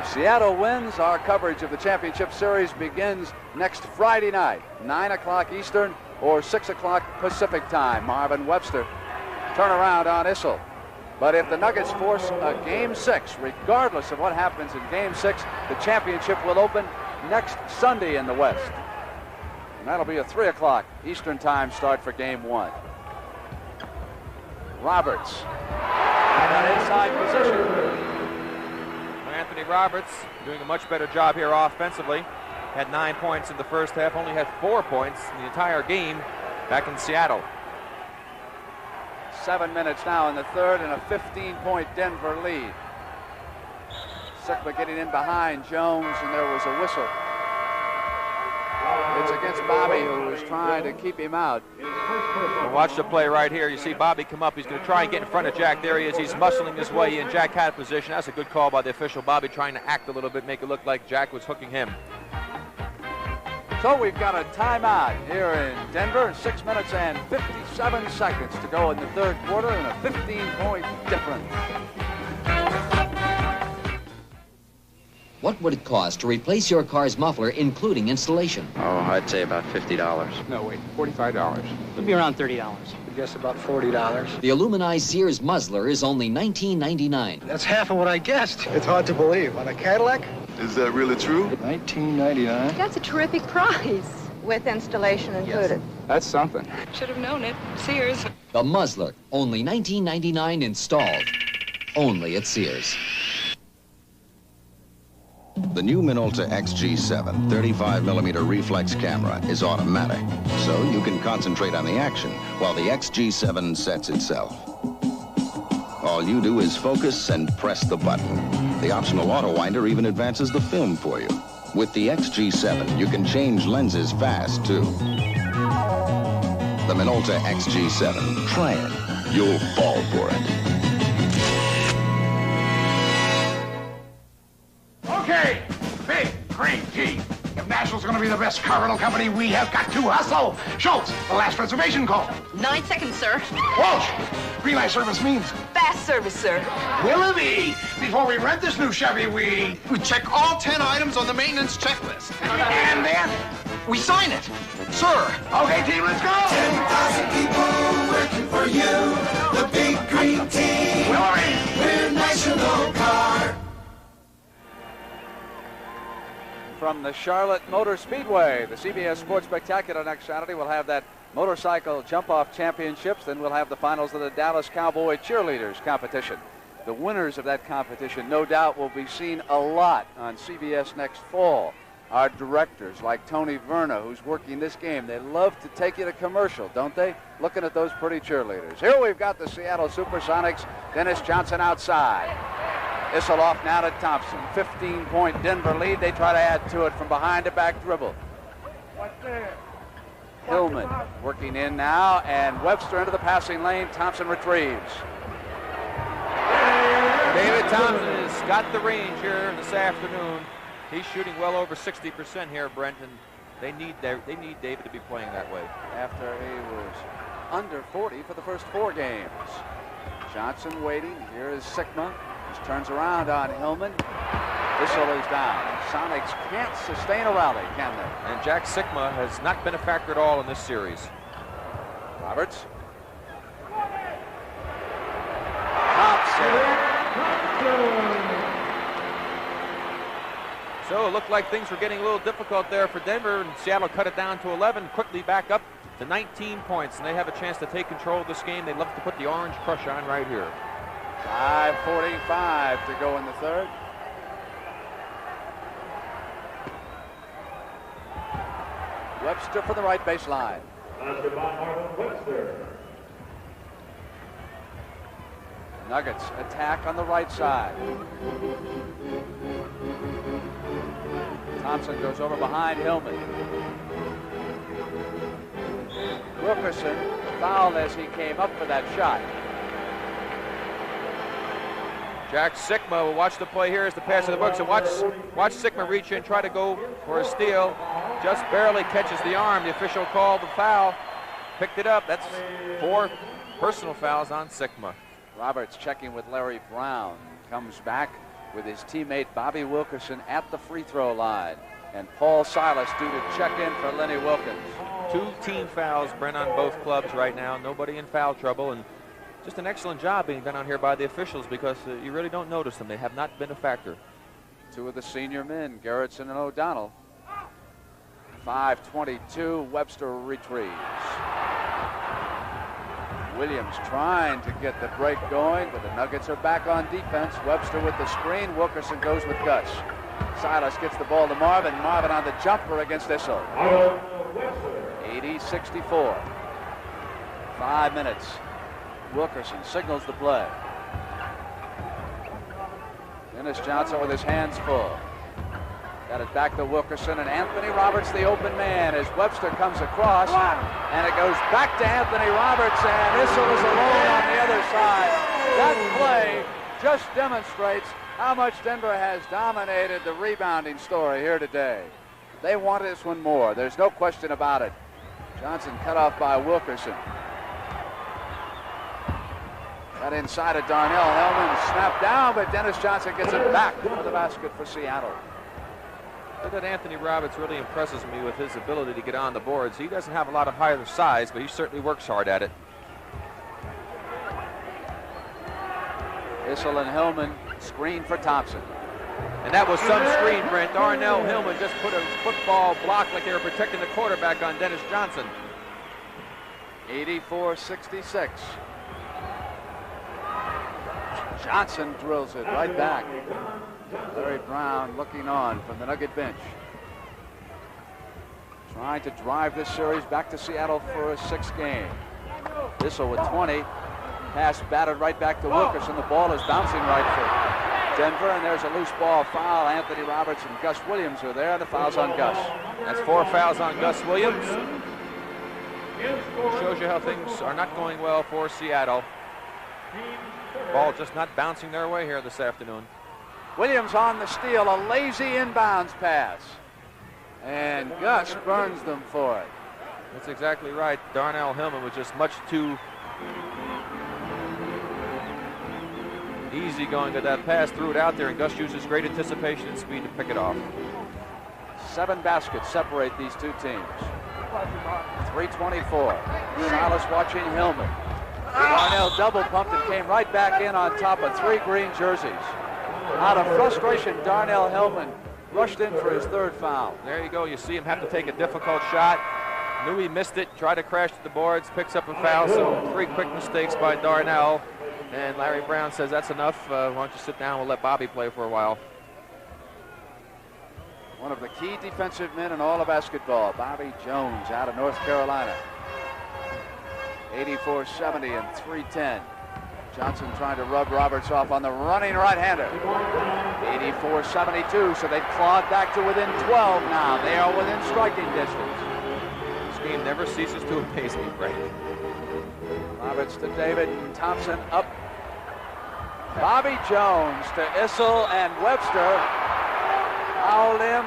If Seattle wins, our coverage of the championship series begins next Friday night, 9 o'clock Eastern or 6 o'clock Pacific time. Marvin Webster turn around on Issel. But if the Nuggets force a Game 6, regardless of what happens in Game 6, the championship will open next Sunday in the West. And that'll be a 3 o'clock Eastern time start for Game 1. Roberts in an inside position. Anthony Roberts doing a much better job here offensively. Had 9 points in the first half, only had 4 points in the entire game back in Seattle. 7 minutes now in the third and a 15-point Denver lead. Sikma getting in behind Jones, and there was a whistle. It's against Bobby, who was trying to keep him out. And watch the play right here. You see Bobby come up. He's going to try and get in front of Jack. There he is. He's muscling his way in. Jack had position. That's a good call by the official. Bobby trying to act a little bit, make it look like Jack was hooking him. So we've got a timeout here in Denver. 6 minutes and 57 seconds to go in the third quarter, and a 15-point difference. What would it cost to replace your car's muffler, including installation? Oh, I'd say about $50. No, wait, $45. It'd be around $30. I guess about $40. The aluminized Sears muzzler is only $19.99. That's half of what I guessed. It's hard to believe. On a Cadillac? Is that really true? $19.99. That's a terrific price, with installation included. That's something. Should have known it. Sears. The muzzler, only $19.99 installed. Only at Sears. The new Minolta XG7 35mm reflex camera is automatic, so you can concentrate on the action while the XG7 sets itself. All you do is focus and press the button. The optional auto winder even advances the film for you. With the XG7, you can change lenses fast, too. The Minolta XG7. Try it. You'll fall for it. Okay, big, green G. If National's going to be the best car rental company, we have got to hustle. Schultz, the last reservation call. 9 seconds, sir. Walsh, green light service means... Fast service, sir. Willoughby, before we rent this new Chevy, we check all 10 items on the maintenance checklist. And then we sign it. Sir. Okay, team, let's go. 10,000 people working for you. The big green team. Willoughby. We're National Car. From the Charlotte Motor Speedway, the CBS Sports Spectacular next Saturday will have that motorcycle jump-off championships. Then we'll have the finals of the Dallas Cowboy cheerleaders competition. The winners of that competition, no doubt, will be seen a lot on CBS next fall. Our directors, like Tony Verna, who's working this game, they love to take you to commercial, don't they? Looking at those pretty cheerleaders. Here we've got the Seattle SuperSonics. Dennis Johnson outside. Issel off now to Thompson. 15-point Denver lead. They try to add to it from behind a back dribble. Hillman working in now, and Webster into the passing lane. Thompson retrieves. David Thompson has got the range here this afternoon. He's shooting well over 60% here, Brent, and they need David to be playing that way. After he was under 40 for the first 4 games. Johnson waiting. Here is Sikma. Turns around on Hillman. Issel is down. Sonics can't sustain a rally, can they? And Jack Sikma has not been a factor at all in this series. Roberts. Thompson. So it looked like things were getting a little difficult there for Denver, and Seattle cut it down to 11, quickly back up to 19 points, and they have a chance to take control of this game. They'd love to put the orange crush on right here. 5:45 to go in the third. Webster for the right baseline. Nuggets attack on the right side. Thompson goes over behind Hillman. Wilkerson fouled as he came up for that shot. Jack Sikma will watch the play here as the pass to the books, and watch Sikma reach in, try to go for a steal. Just barely catches the arm. The official called the foul. Picked it up. That's 4 personal fouls on Sikma. Roberts checking with Larry Brown. Comes back with his teammate Bobby Wilkerson at the free throw line. And Paul Silas due to check in for Lenny Wilkins. 2 team fouls, Brent, on both clubs right now. Nobody in foul trouble, and just an excellent job being done out here by the officials, because you really don't notice them. They have not been a factor. 2 of the senior men, Garrettson and O'Donnell. 5:22, Webster retrieves. Williams trying to get the break going, but the Nuggets are back on defense. Webster with the screen. Wilkerson goes with Gus. Silas gets the ball to Marvin. Marvin on the jumper against Issel. 80-64. 5 minutes. Wilkerson signals the play. Dennis Johnson with his hands full. Got it back to Wilkerson, and Anthony Roberts the open man as Webster comes across, and it goes back to Anthony Roberts, and Issel is alone on the other side. That play just demonstrates how much Denver has dominated the rebounding story here today. They want this one more. There's no question about it. Johnson cut off by Wilkerson. Got inside of Darnell. Hellman snapped down, but Dennis Johnson gets it back for the basket for Seattle. That Anthony Roberts really impresses me with his ability to get on the boards. He doesn't have a lot of higher size, but he certainly works hard at it. Issel and Hillman screen for Thompson. And that was some screen, Brent. Darnell Hillman just put a football block like they were protecting the quarterback on Dennis Johnson. 84-66. Johnson drills it right back. Larry Brown looking on from the Nugget bench. Trying to drive this series back to Seattle for a 6th game. Issel with 20. Pass batted right back to Wilkerson. The ball is bouncing right for Denver, and there's a loose ball foul. Anthony Roberts and Gus Williams are there, and the foul's on Gus. That's 4 fouls on Gus Williams. Shows you how things are not going well for Seattle. Ball just not bouncing their way here this afternoon. Williams on the steal, a lazy inbounds pass. And Gus burns them for it. That's exactly right. Darnell Hillman was just much too easy going to that pass, threw it out there, and Gus uses great anticipation and speed to pick it off. 7 baskets separate these two teams. 3:24. Silas watching Hillman. Darnell double pumped and came right back in on top of 3 green jerseys. Out of frustration, Darnell Hillman rushed in for his 3rd foul. There you go. You see him have to take a difficult shot. Knew he missed it, tried to crash to the boards, picks up a foul. So 3 quick mistakes by Darnell. And Larry Brown says, that's enough. Why don't you sit down? We'll let Bobby play for a while. One of the key defensive men in all of basketball, Bobby Jones out of North Carolina. 84-70 and 3:10. Johnson trying to rub Roberts off on the running right-hander. 84-72, so they've clawed back to within 12 now. They are within striking distance. This game never ceases to amaze me, Frank. Roberts to David Thompson up. Bobby Jones to Issel and Webster. Fouled him.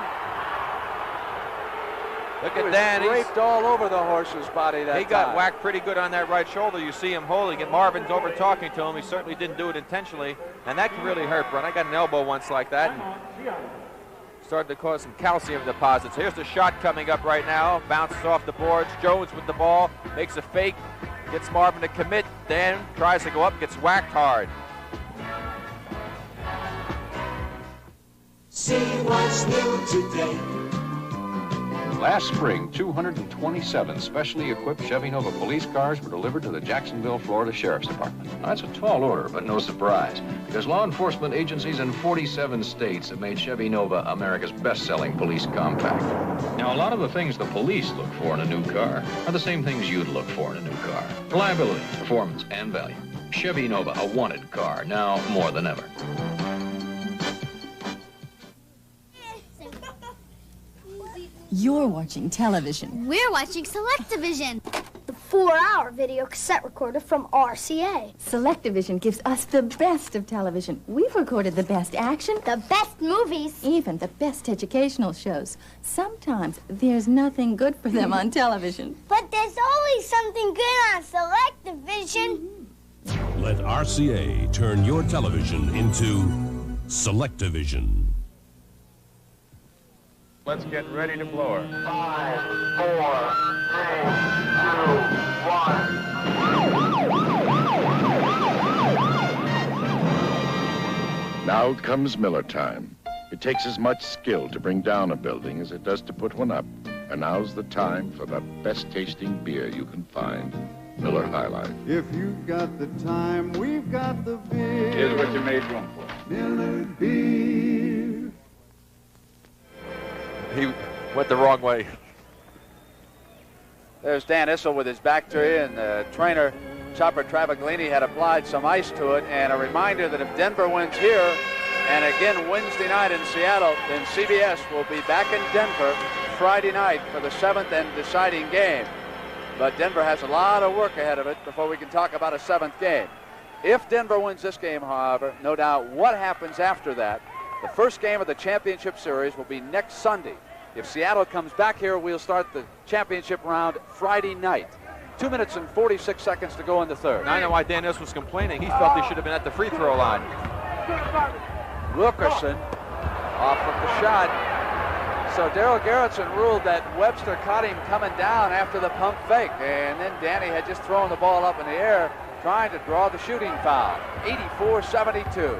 Look He at was Dan. draped all over the horse's body that He got time. whacked pretty good on that right shoulder. You see him holding it. Marvin's over talking to him. He certainly didn't do it intentionally, and that can really hurt, Brent. I got an elbow once like that. And started to cause some calcium deposits. Here's the shot coming up right now. Bounces off the boards. Jones with the ball. Makes a fake. Gets Marvin to commit. Dan tries to go up. Gets whacked hard. See what's new today. Last spring, 227 specially equipped Chevy Nova police cars were delivered to the Jacksonville, Florida Sheriff's Department. Now, that's a tall order, but no surprise, because law enforcement agencies in 47 states have made Chevy Nova America's best-selling police compact. Now, a lot of the things the police look for in a new car are the same things you'd look for in a new car. Reliability, performance, and value. Chevy Nova, a wanted car, now more than ever. You're watching television. We're watching Selectavision, the 4-hour video cassette recorder from RCA. Selectavision gives us the best of television. We've recorded the best action, the best movies, even the best educational shows. Sometimes there's nothing good for them on television. But there's always something good on Selectavision. Let RCA turn your television into Selectavision. Let's get ready to blow her. 5, 4, 3, 2, 1. Now comes Miller time. It takes as much skill to bring down a building as it does to put one up. And now's the time for the best tasting beer you can find. Miller High Life. If you've got the time, we've got the beer. Here's what you made room for. Miller beer. He went the wrong way. There's Dan Issel with his back to you, and the trainer, Chopper Travaglini, had applied some ice to it. And a reminder that if Denver wins here, and again Wednesday night in Seattle, then CBS will be back in Denver Friday night for the 7th and deciding game. But Denver has a lot of work ahead of it before we can talk about a 7th game. If Denver wins this game, however, no doubt what happens after that. The first game of the championship series will be next Sunday. If Seattle comes back here, we'll start the championship round Friday night. 2 minutes and 46 seconds to go in the third. Now I know why Dan Issel was complaining. He felt they should have been at the free throw line. Wilkerson off of the shot. So Darryl Garrettson ruled that Webster caught him coming down after the pump fake. And then Danny had just thrown the ball up in the air, trying to draw the shooting foul. 84-72.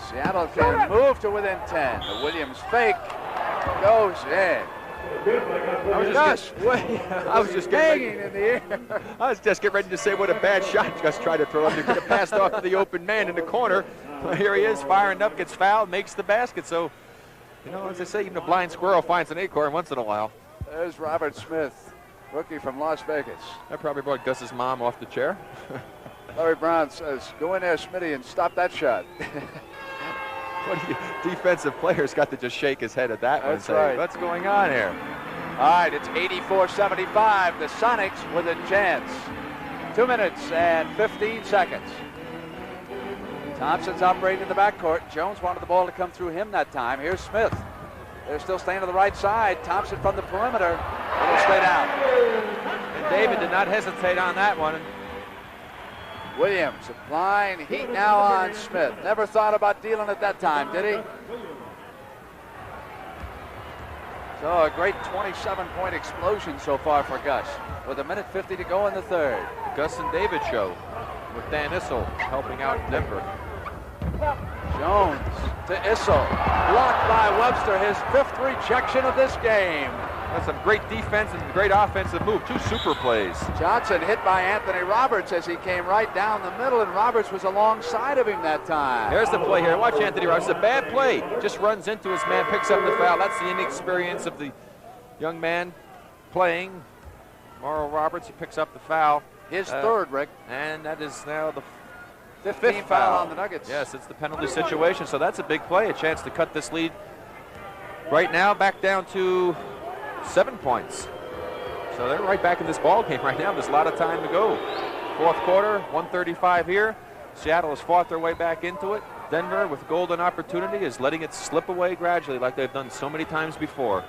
Seattle can move to within 10. The Williams fake goes in. I was just hanging in the air. I was just getting ready to say what a bad shot Gus tried to throw up. He could have passed off to the open man in the corner. Here he is, firing up, gets fouled, makes the basket. So, you know, as I say, even a blind squirrel finds an acorn once in a while. There's Robert Smith, rookie from Las Vegas. That probably brought Gus's mom off the chair. Larry Brown says, go in there, Smitty, and stop that shot. What do you, defensive players got to just shake his head at that one and say, right. What's going on here? All right, it's 84-75. The Sonics with a chance. 2 minutes and 15 seconds. Thompson's operating in the backcourt. Jones wanted the ball to come through him that time. Here's Smith. They're still staying to the right side. Thompson from the perimeter. It'll stay down. And David did not hesitate on that one. Williams applying heat now on Smith. Never thought about dealing at that time, did he? So a great 27-point explosion so far for Gus, with 1:50 to go in the third. The Gus and David show with Dan Issel helping out Denver. Jones to Issel, blocked by Webster, his 5th rejection of this game. That's some great defense and great offensive move. 2 super plays. Johnson hit by Anthony Roberts as he came right down the middle, and Roberts was alongside of him that time. There's the play here. Watch Anthony Roberts. It's a bad play. Just runs into his man, picks up the foul. That's the inexperience of the young man playing. Morrow Roberts, he picks up the foul. His third, Rick. And that is now the 15th foul on the Nuggets. Yes, it's the penalty situation. So that's a big play, a chance to cut this lead right now back down to 7 points. So they're right back in this ball game right now. There's a lot of time to go. 4th quarter, 1:35 here. Seattle has fought their way back into it. Denver, with golden opportunity, is letting it slip away gradually like they've done so many times before.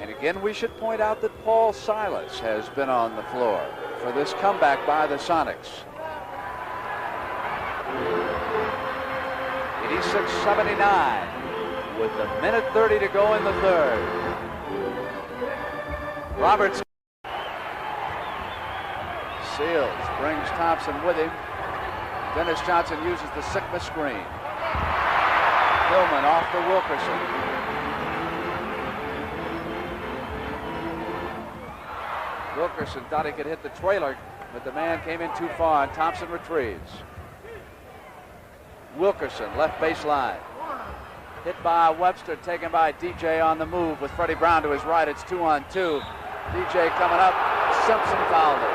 And again, we should point out that Paul Silas has been on the floor for this comeback by the Sonics. 86-79 with a minute 30 to go in the third. Roberts Seals brings Thompson with him. Dennis Johnson uses the Sikma screen. Hillman off to Wilkerson. Wilkerson thought he could hit the trailer, but the man came in too far, and Thompson retrieves. Wilkerson, left baseline. Hit by Webster, taken by DJ on the move with Freddie Brown to his right. It's 2-on-2. DJ coming up. Simpson fouled it.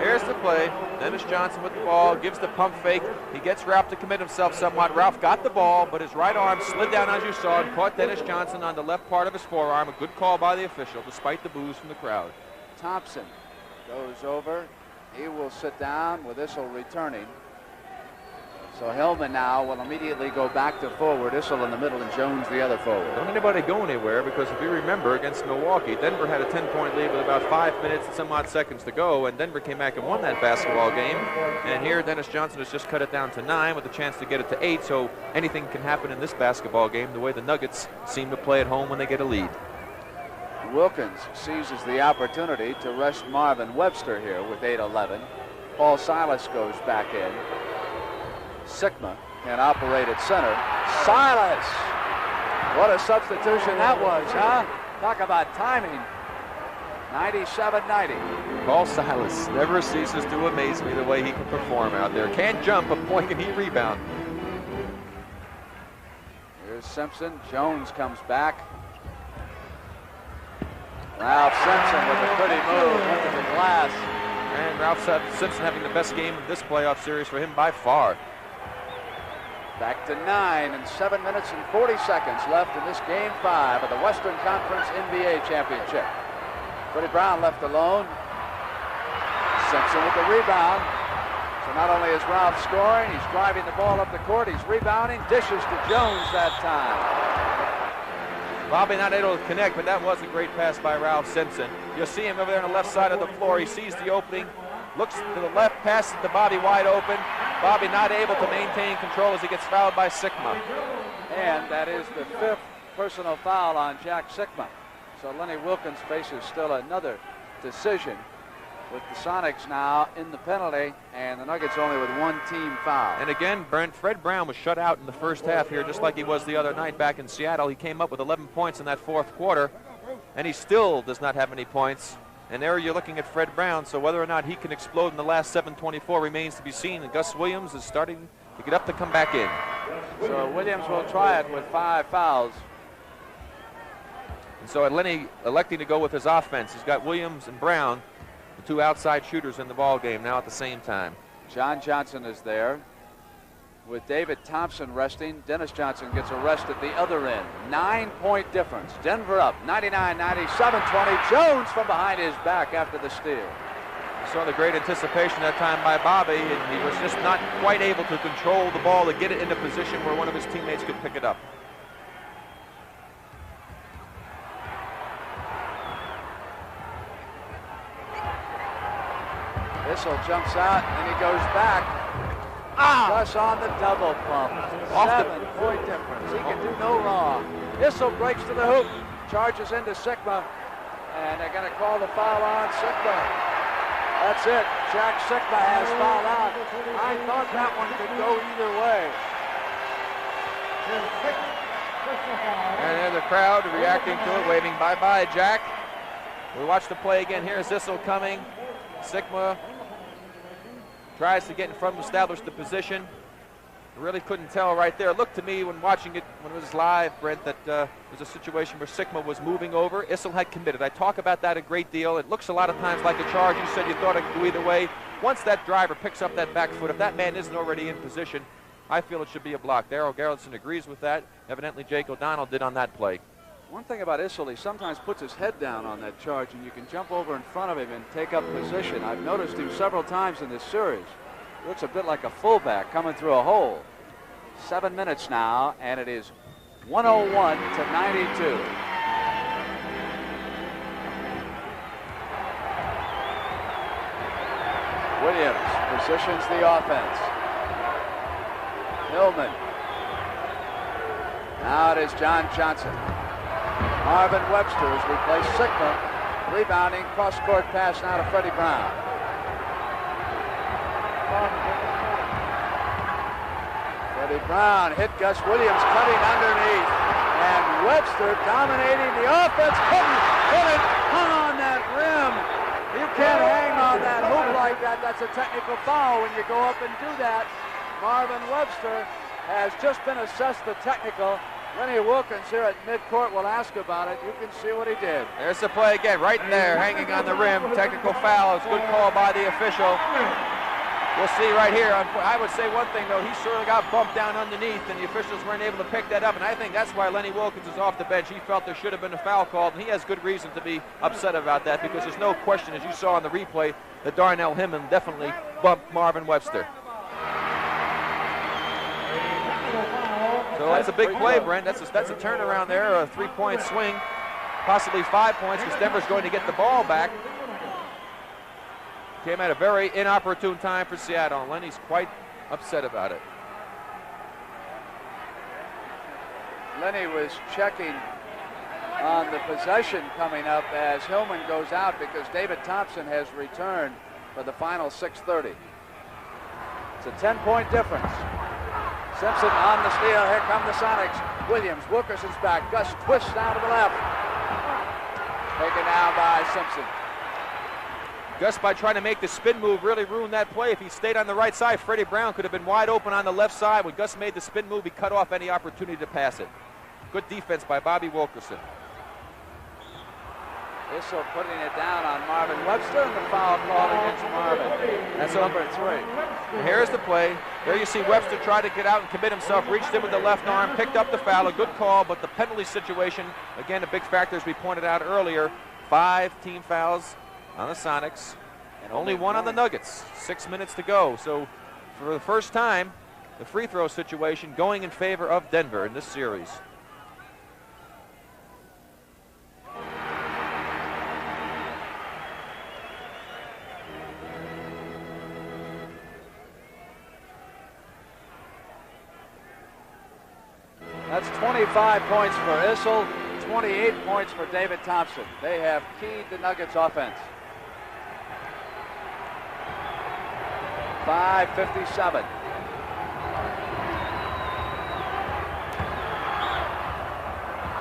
Here's the play. Dennis Johnson with the ball, gives the pump fake. He gets Ralph to commit himself somewhat. Ralph got the ball, but his right arm slid down, as you saw, and caught Dennis Johnson on the left part of his forearm. A good call by the official, despite the boos from the crowd. Thompson goes over. He will sit down with Issel returning. So Hillman now will immediately go back to forward. Issel in the middle and Jones the other forward. Don't anybody go anywhere, because if you remember, against Milwaukee, Denver had a 10-point lead with about 5 minutes and some odd seconds to go, and Denver came back and won that basketball game. And here Dennis Johnson has just cut it down to 9 with a chance to get it to 8, so anything can happen in this basketball game the way the Nuggets seem to play at home when they get a lead. Wilkins seizes the opportunity to rest Marvin Webster here with 8-11. Paul Silas goes back in. Sikma can operate at center. Silas! What a substitution that was, huh? Talk about timing. 97-90. Paul Silas never ceases to amaze me the way he can perform out there. Can't jump, but boy, can he rebound. Here's Simpson. Jones comes back. Ralph Simpson with a pretty move into the glass. And Ralph Simpson having the best game of this playoff series for him by far. Back to 9 and 7 minutes and 40 seconds left in this Game 5 of the Western Conference NBA Championship. Freddie Brown left alone. Simpson with the rebound. So not only is Ralph scoring, he's driving the ball up the court, he's rebounding, dishes to Jones that time. Bobby not able to connect, but that was a great pass by Ralph Simpson. You'll see him over there on the left side of the floor. He sees the opening, looks to the left, passes to Bobby wide open. Bobby not able to maintain control as he gets fouled by Sikma. And that is the 5th personal foul on Jack Sikma. So Lenny Wilkins faces still another decision with the Sonics now in the penalty, and the Nuggets only with 1 team foul. And again, Fred Brown was shut out in the first half here, just like he was the other night back in Seattle. He came up with 11 points in that 4th quarter, and he still does not have any points. And there you're looking at Fred Brown, so whether or not he can explode in the last 7:24 remains to be seen. And Gus Williams is starting to get up to come back in. So Williams will try it with 5 fouls. And so Lenny electing to go with his offense. He's got Williams and Brown, the 2 outside shooters in the ball game now at the same time. John Johnson is there. With David Thompson resting, Dennis Johnson gets a rest at the other end. 9-point difference. Denver up 99-97-20. Jones from behind his back after the steal. You saw the great anticipation that time by Bobby, and he was just not quite able to control the ball to get it in a position where one of his teammates could pick it up. Issel jumps out and he goes back. Gus on the double pump. 7-point difference. He can do no wrong. Issel breaks to the hoop, charges into Sikma, and they're going to call the foul on Sikma. That's it. Jack Sikma has fouled out. I thought that one could go either way. And there's the crowd reacting to it, waving bye-bye, Jack. We watch the play again. Here's Issel coming. Sikma tries to get in front, establish the position. Really couldn't tell right there. It looked to me when watching it, when it was live, Brent, that was a situation where Sikma was moving over. Issel had committed. I talk about that a great deal. It looks a lot of times like a charge. You said you thought it could go either way. Once that driver picks up that back foot, if that man isn't already in position, I feel it should be a block. Daryl Gerritsen agrees with that. Evidently Jake O'Donnell did on that play. One thing about Issel, he sometimes puts his head down on that charge, and you can jump over in front of him and take up position. I've noticed him several times in this series. Looks a bit like a fullback coming through a hole. 7 minutes now, and it is 101 to 92. Williams positions the offense. Hillman. Now it is John Johnson. Marvin Webster has replaced Sikma. Rebounding, cross-court pass now to Freddie Brown. Freddie Brown hit Gus Williams cutting underneath. And Webster dominating the offense. Couldn't put it, hung on that rim. You can't hang on that hoop like that. That's a technical foul when you go up and do that. Marvin Webster has just been assessed the technical. Lenny Wilkins here at midcourt will ask about it. You can see what he did. There's the play again, right there, hanging on the rim. Technical foul. It's a good call by the official. We'll see right here. I would say one thing, though. He sort of got bumped down underneath, and the officials weren't able to pick that up. And I think that's why Lenny Wilkins is off the bench. He felt there should have been a foul called, and he has good reason to be upset about that, because there's no question, as you saw in the replay, that Darnell Hillman definitely bumped Marvin Webster. So that's a big play, Brent. That's a turnaround there, a three-point swing, possibly 5 points, because Denver's going to get the ball back. Came at a very inopportune time for Seattle, and Lenny's quite upset about it. Lenny was checking on the possession coming up as Hillman goes out because David Thompson has returned for the final 6:30. It's a 10-point difference. Simpson on the steal. Here come the Sonics. Williams, Wilkerson's back. Gus twists down to the left. Taken down by Simpson. Gus, by trying to make the spin move, really ruined that play. If he stayed on the right side, Freddie Brown could have been wide open on the left side. When Gus made the spin move, he cut off any opportunity to pass it. Good defense by Bobby Wilkerson. Issel putting it down on Marvin Webster, and the foul called against Marvin. That's number 3. And here's the play. There you see Webster try to get out and commit himself, reached in with the left arm, picked up the foul, a good call, but the penalty situation, again, a big factor as we pointed out earlier, 5 team fouls on the Sonics, and only 1 on the Nuggets. 6 minutes to go. So for the first time, the free throw situation going in favor of Denver in this series. That's 25 points for Issel, 28 points for David Thompson. They have keyed the Nuggets offense. 5:57.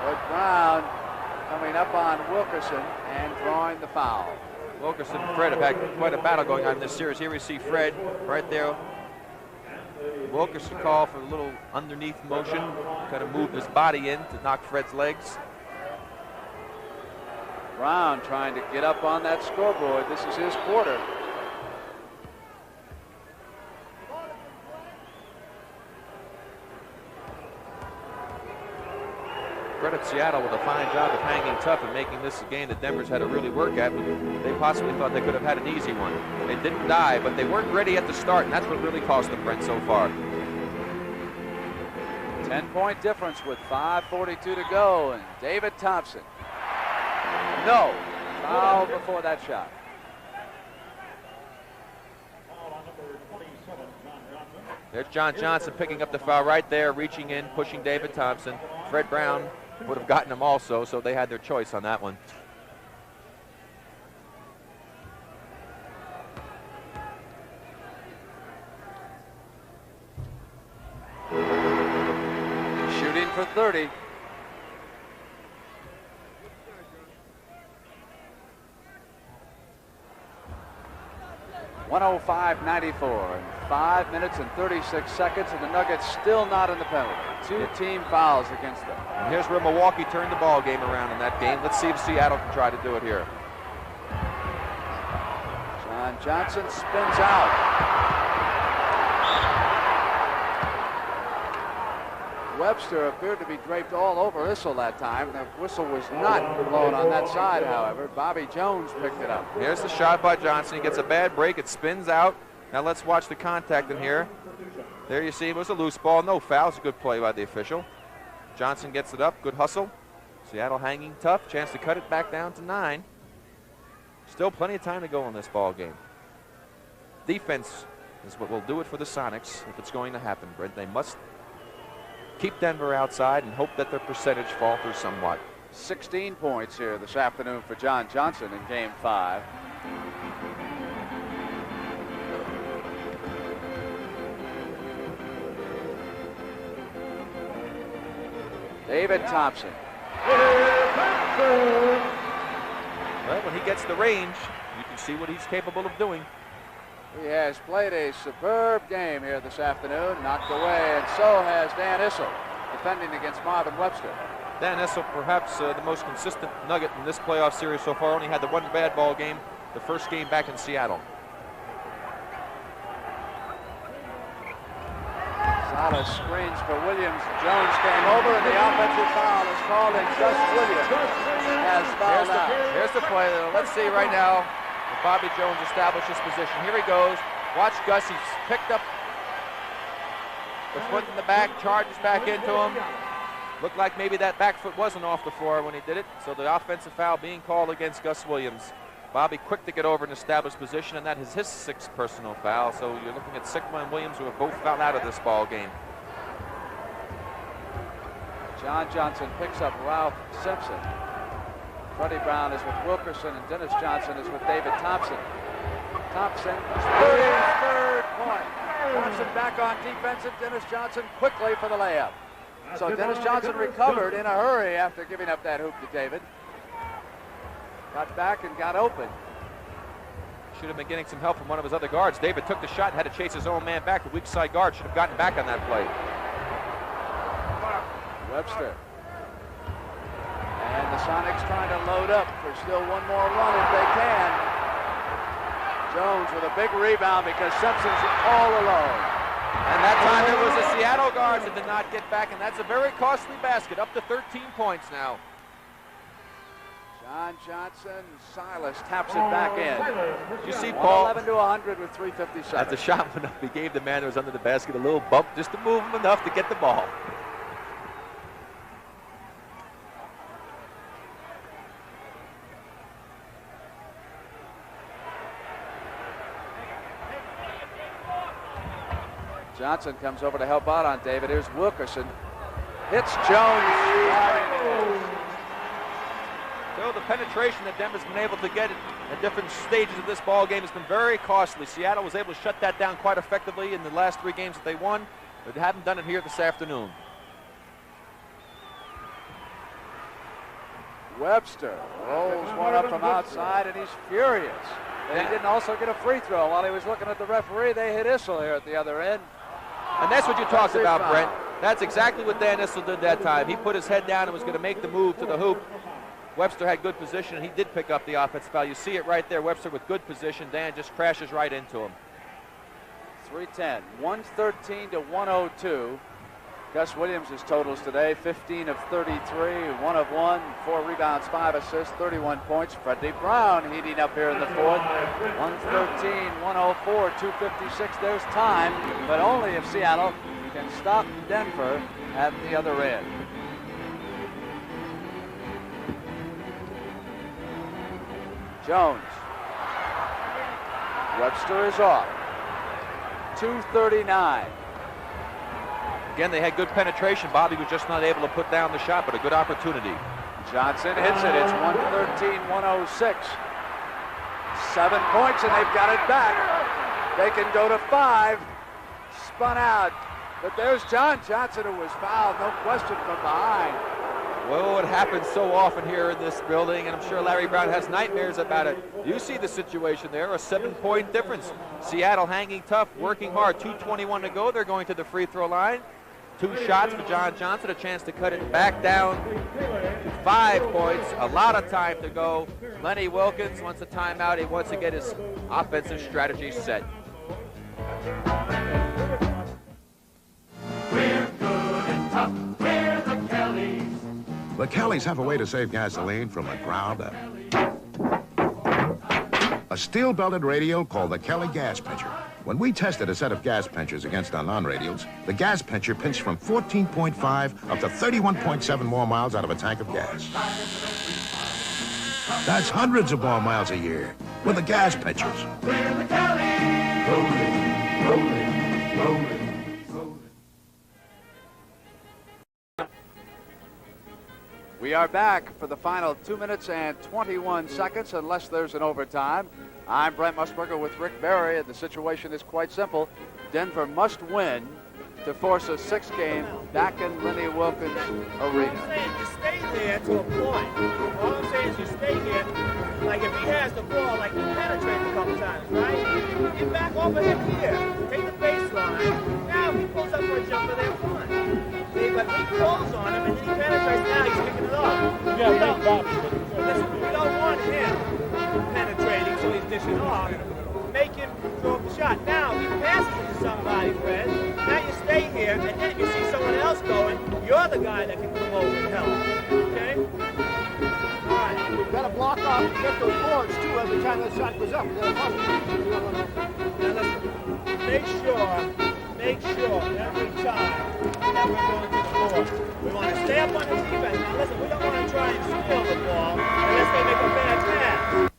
But Brown coming up on Wilkerson and drawing the foul. Wilkerson and Fred have had quite a battle going on in this series. Here we see Fred right there. Wilkerson called for a little underneath motion, kind of moved his body in to knock Fred's legs. Brown trying to get up on that scoreboard. This is his quarter. Credit Seattle with a fine job of hanging tough and making this a game that Denver's had to really work at. They possibly thought they could have had an easy one. They didn't die, but they weren't ready at the start, and that's what really cost them, Brent, so far. 10-point difference with 5:42 to go, and David Thompson. No. Foul before that shot. There's John Johnson picking up the foul right there, reaching in, pushing David Thompson. Fred Brown would have gotten him also, so they had their choice on that one. Shooting for 30. .105.94 and 5 minutes and 36 seconds, and the Nuggets still not in the penalty. 2 team fouls against them. And here's where Milwaukee turned the ball game around in that game. Let's see if Seattle can try to do it here. John Johnson spins out. Webster appeared to be draped all over Issel that time. The whistle was not blown on that side, however. Bobby Jones picked it up. Here's the shot by Johnson. He gets a bad break. It spins out. Now let's watch the contact in here. There you see it was a loose ball. No foul. It's a good play by the official. Johnson gets it up, good hustle. Seattle hanging tough, chance to cut it back down to 9. Still plenty of time to go in this ball game. Defense is what will do it for the Sonics if it's going to happen, Brent. They must keep Denver outside and hope that their percentage falters somewhat. 16 points here this afternoon for John Johnson in Game 5. David Thompson. Well, when he gets the range, you can see what he's capable of doing. He has played a superb game here this afternoon, knocked away, and so has Dan Issel, defending against Marvin Webster. Dan Issel, perhaps the most consistent Nugget in this playoff series so far, only had the one bad ball game, the first game back in Seattle. Solid screens for Williams. Jones came over, and the offensive foul is called, and Gus Williams has fouled out. Here's the play. Let's see right now if Bobby Jones establishes position. Here he goes. Watch Gus. He's picked up the foot in the back, charges back into him. Looked like maybe that back foot wasn't off the floor when he did it. So the offensive foul being called against Gus Williams. Bobby quick to get over and establish position, and that is his 6th personal foul. So you're looking at Sikma and Williams, who have both fouled out of this ball game. John Johnson picks up Ralph Simpson. Freddie Brown is with Wilkerson, and Dennis Johnson is with David Thompson. Thompson, 33rd point. Thompson back on defense, and Dennis Johnson quickly for the layup. So Dennis Johnson recovered in a hurry after giving up that hoop to David. Got back and got open. Should have been getting some help from one of his other guards. David took the shot and had to chase his own man back. The weak side guard should have gotten back on that play. Webster. And the Sonics trying to load up for still one more run if they can. Jones with a big rebound because Simpson's all alone. And that time it was the Seattle guards that did not get back, and that's a very costly basket, up to 13 points now. John Johnson, Silas taps it back in. You see Paul 11 to 100 with 3:57. As the shot went up, he gave the man who was under the basket a little bump just to move him enough to get the ball. Johnson comes over to help out on David. Here's Wilkerson. Hits Jones. So the penetration that Denver's been able to get at different stages of this ball game has been very costly. Seattle was able to shut that down quite effectively in the last 3 games that they won, but they haven't done it here this afternoon. Webster rolls one up from outside, and he's furious. And he didn't also get a free throw while he was looking at the referee. They hit Issel here at the other end. And that's what you talked about, Brent. That's exactly what Dan Issel did that time. He put his head down and was going to make the move to the hoop. Webster had good position, and he did pick up the offensive foul. You see it right there, Webster with good position. Dan just crashes right into him. 3:10, 113 to 102. Gus Williams' totals today, 15 of 33, 1 of 1, 4 rebounds, 5 assists, 31 points. Freddie Brown heating up here in the 4th. 113, 104, 256. There's time, but only if Seattle can stop Denver at the other end. Jones. Webster is off. 2:39. Again, they had good penetration. Bobby was just not able to put down the shot, but a good opportunity. Johnson hits it. It's 113, 106. 7 points, and they've got it back. They can go to 5. Spun out. But there's John Johnson, who was fouled, no question, from behind. Well, it happens so often here in this building, and I'm sure Larry Brown has nightmares about it. You see the situation there, a 7-point difference. Seattle hanging tough, working hard. 2:21 to go. They're going to the free throw line. 2 shots for John Johnson, a chance to cut it back down to 5 points. A lot of time to go. Lenny Wilkins wants a timeout. He wants to get his offensive strategy set. We're good and tough. We're the Kellys. The Kellys have a way to save gasoline from the ground up. A steel-belted radio called the Kelly Gas Pitcher. When we tested a set of gas pinchers against our non-radials, the gas pincher pinched from 14.5 up to 31.7 more miles out of a tank of gas. That's hundreds of more miles a year with the gas pinchers. We are back for the final 2 minutes and 21 seconds, unless there's an overtime. I'm Brent Musburger with Rick Barry, and the situation is quite simple. Denver must win to force a 6-game back in Lenny Wilkens Arena. I'm saying you stay there to a point. All I'm saying is you stay here. Like if he has the ball, like he penetrates a couple times, right? You back off of him here. Take the baseline. Now if he pulls up for a jumper, they're fine. See, but he calls on him and then he penetrates. Now he's picking it up. Listen, we don't want him penetrating so he's dishing off. Make him throw up the shot. Now he passes it to somebody, Fred. Now you stay here, and then if you see someone else going, you're the guy that can come over and help. Okay? All right. We've got to block off and get those boards, too, every time that shot goes up. Now listen, make sure every time that we're going to the board, we want to stay up on the defense. Now listen, we don't want to try and steal the ball unless they make a bad pass.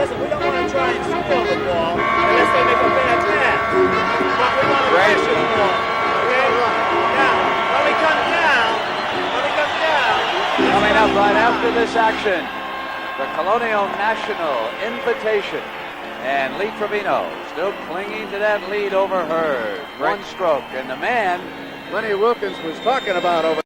Listen, we don't want to try and steal the ball unless they make a bad pass. But we want to rush the ball. Okay? Now, when we come down, Coming up right after this action, the Colonial National Invitation. And Lee Trevino still clinging to that lead over Hurd. One stroke. And the man Lenny Wilkens was talking about over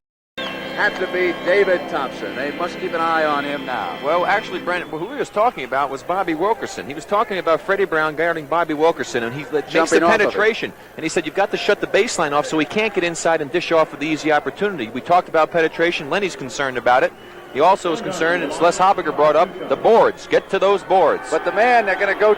had to be David Thompson. They must keep an eye on him now. Well, actually, Brandon, who he was talking about was Bobby Wilkerson. He was talking about Freddie Brown guarding Bobby Wilkerson, and he makes the penetration. And he said, you've got to shut the baseline off so he can't get inside and dish off with the easy opportunity. We talked about penetration. Lenny's concerned about it. He also is concerned, and Les Hoppiger brought up, the boards. Get to those boards. But the man they're going to go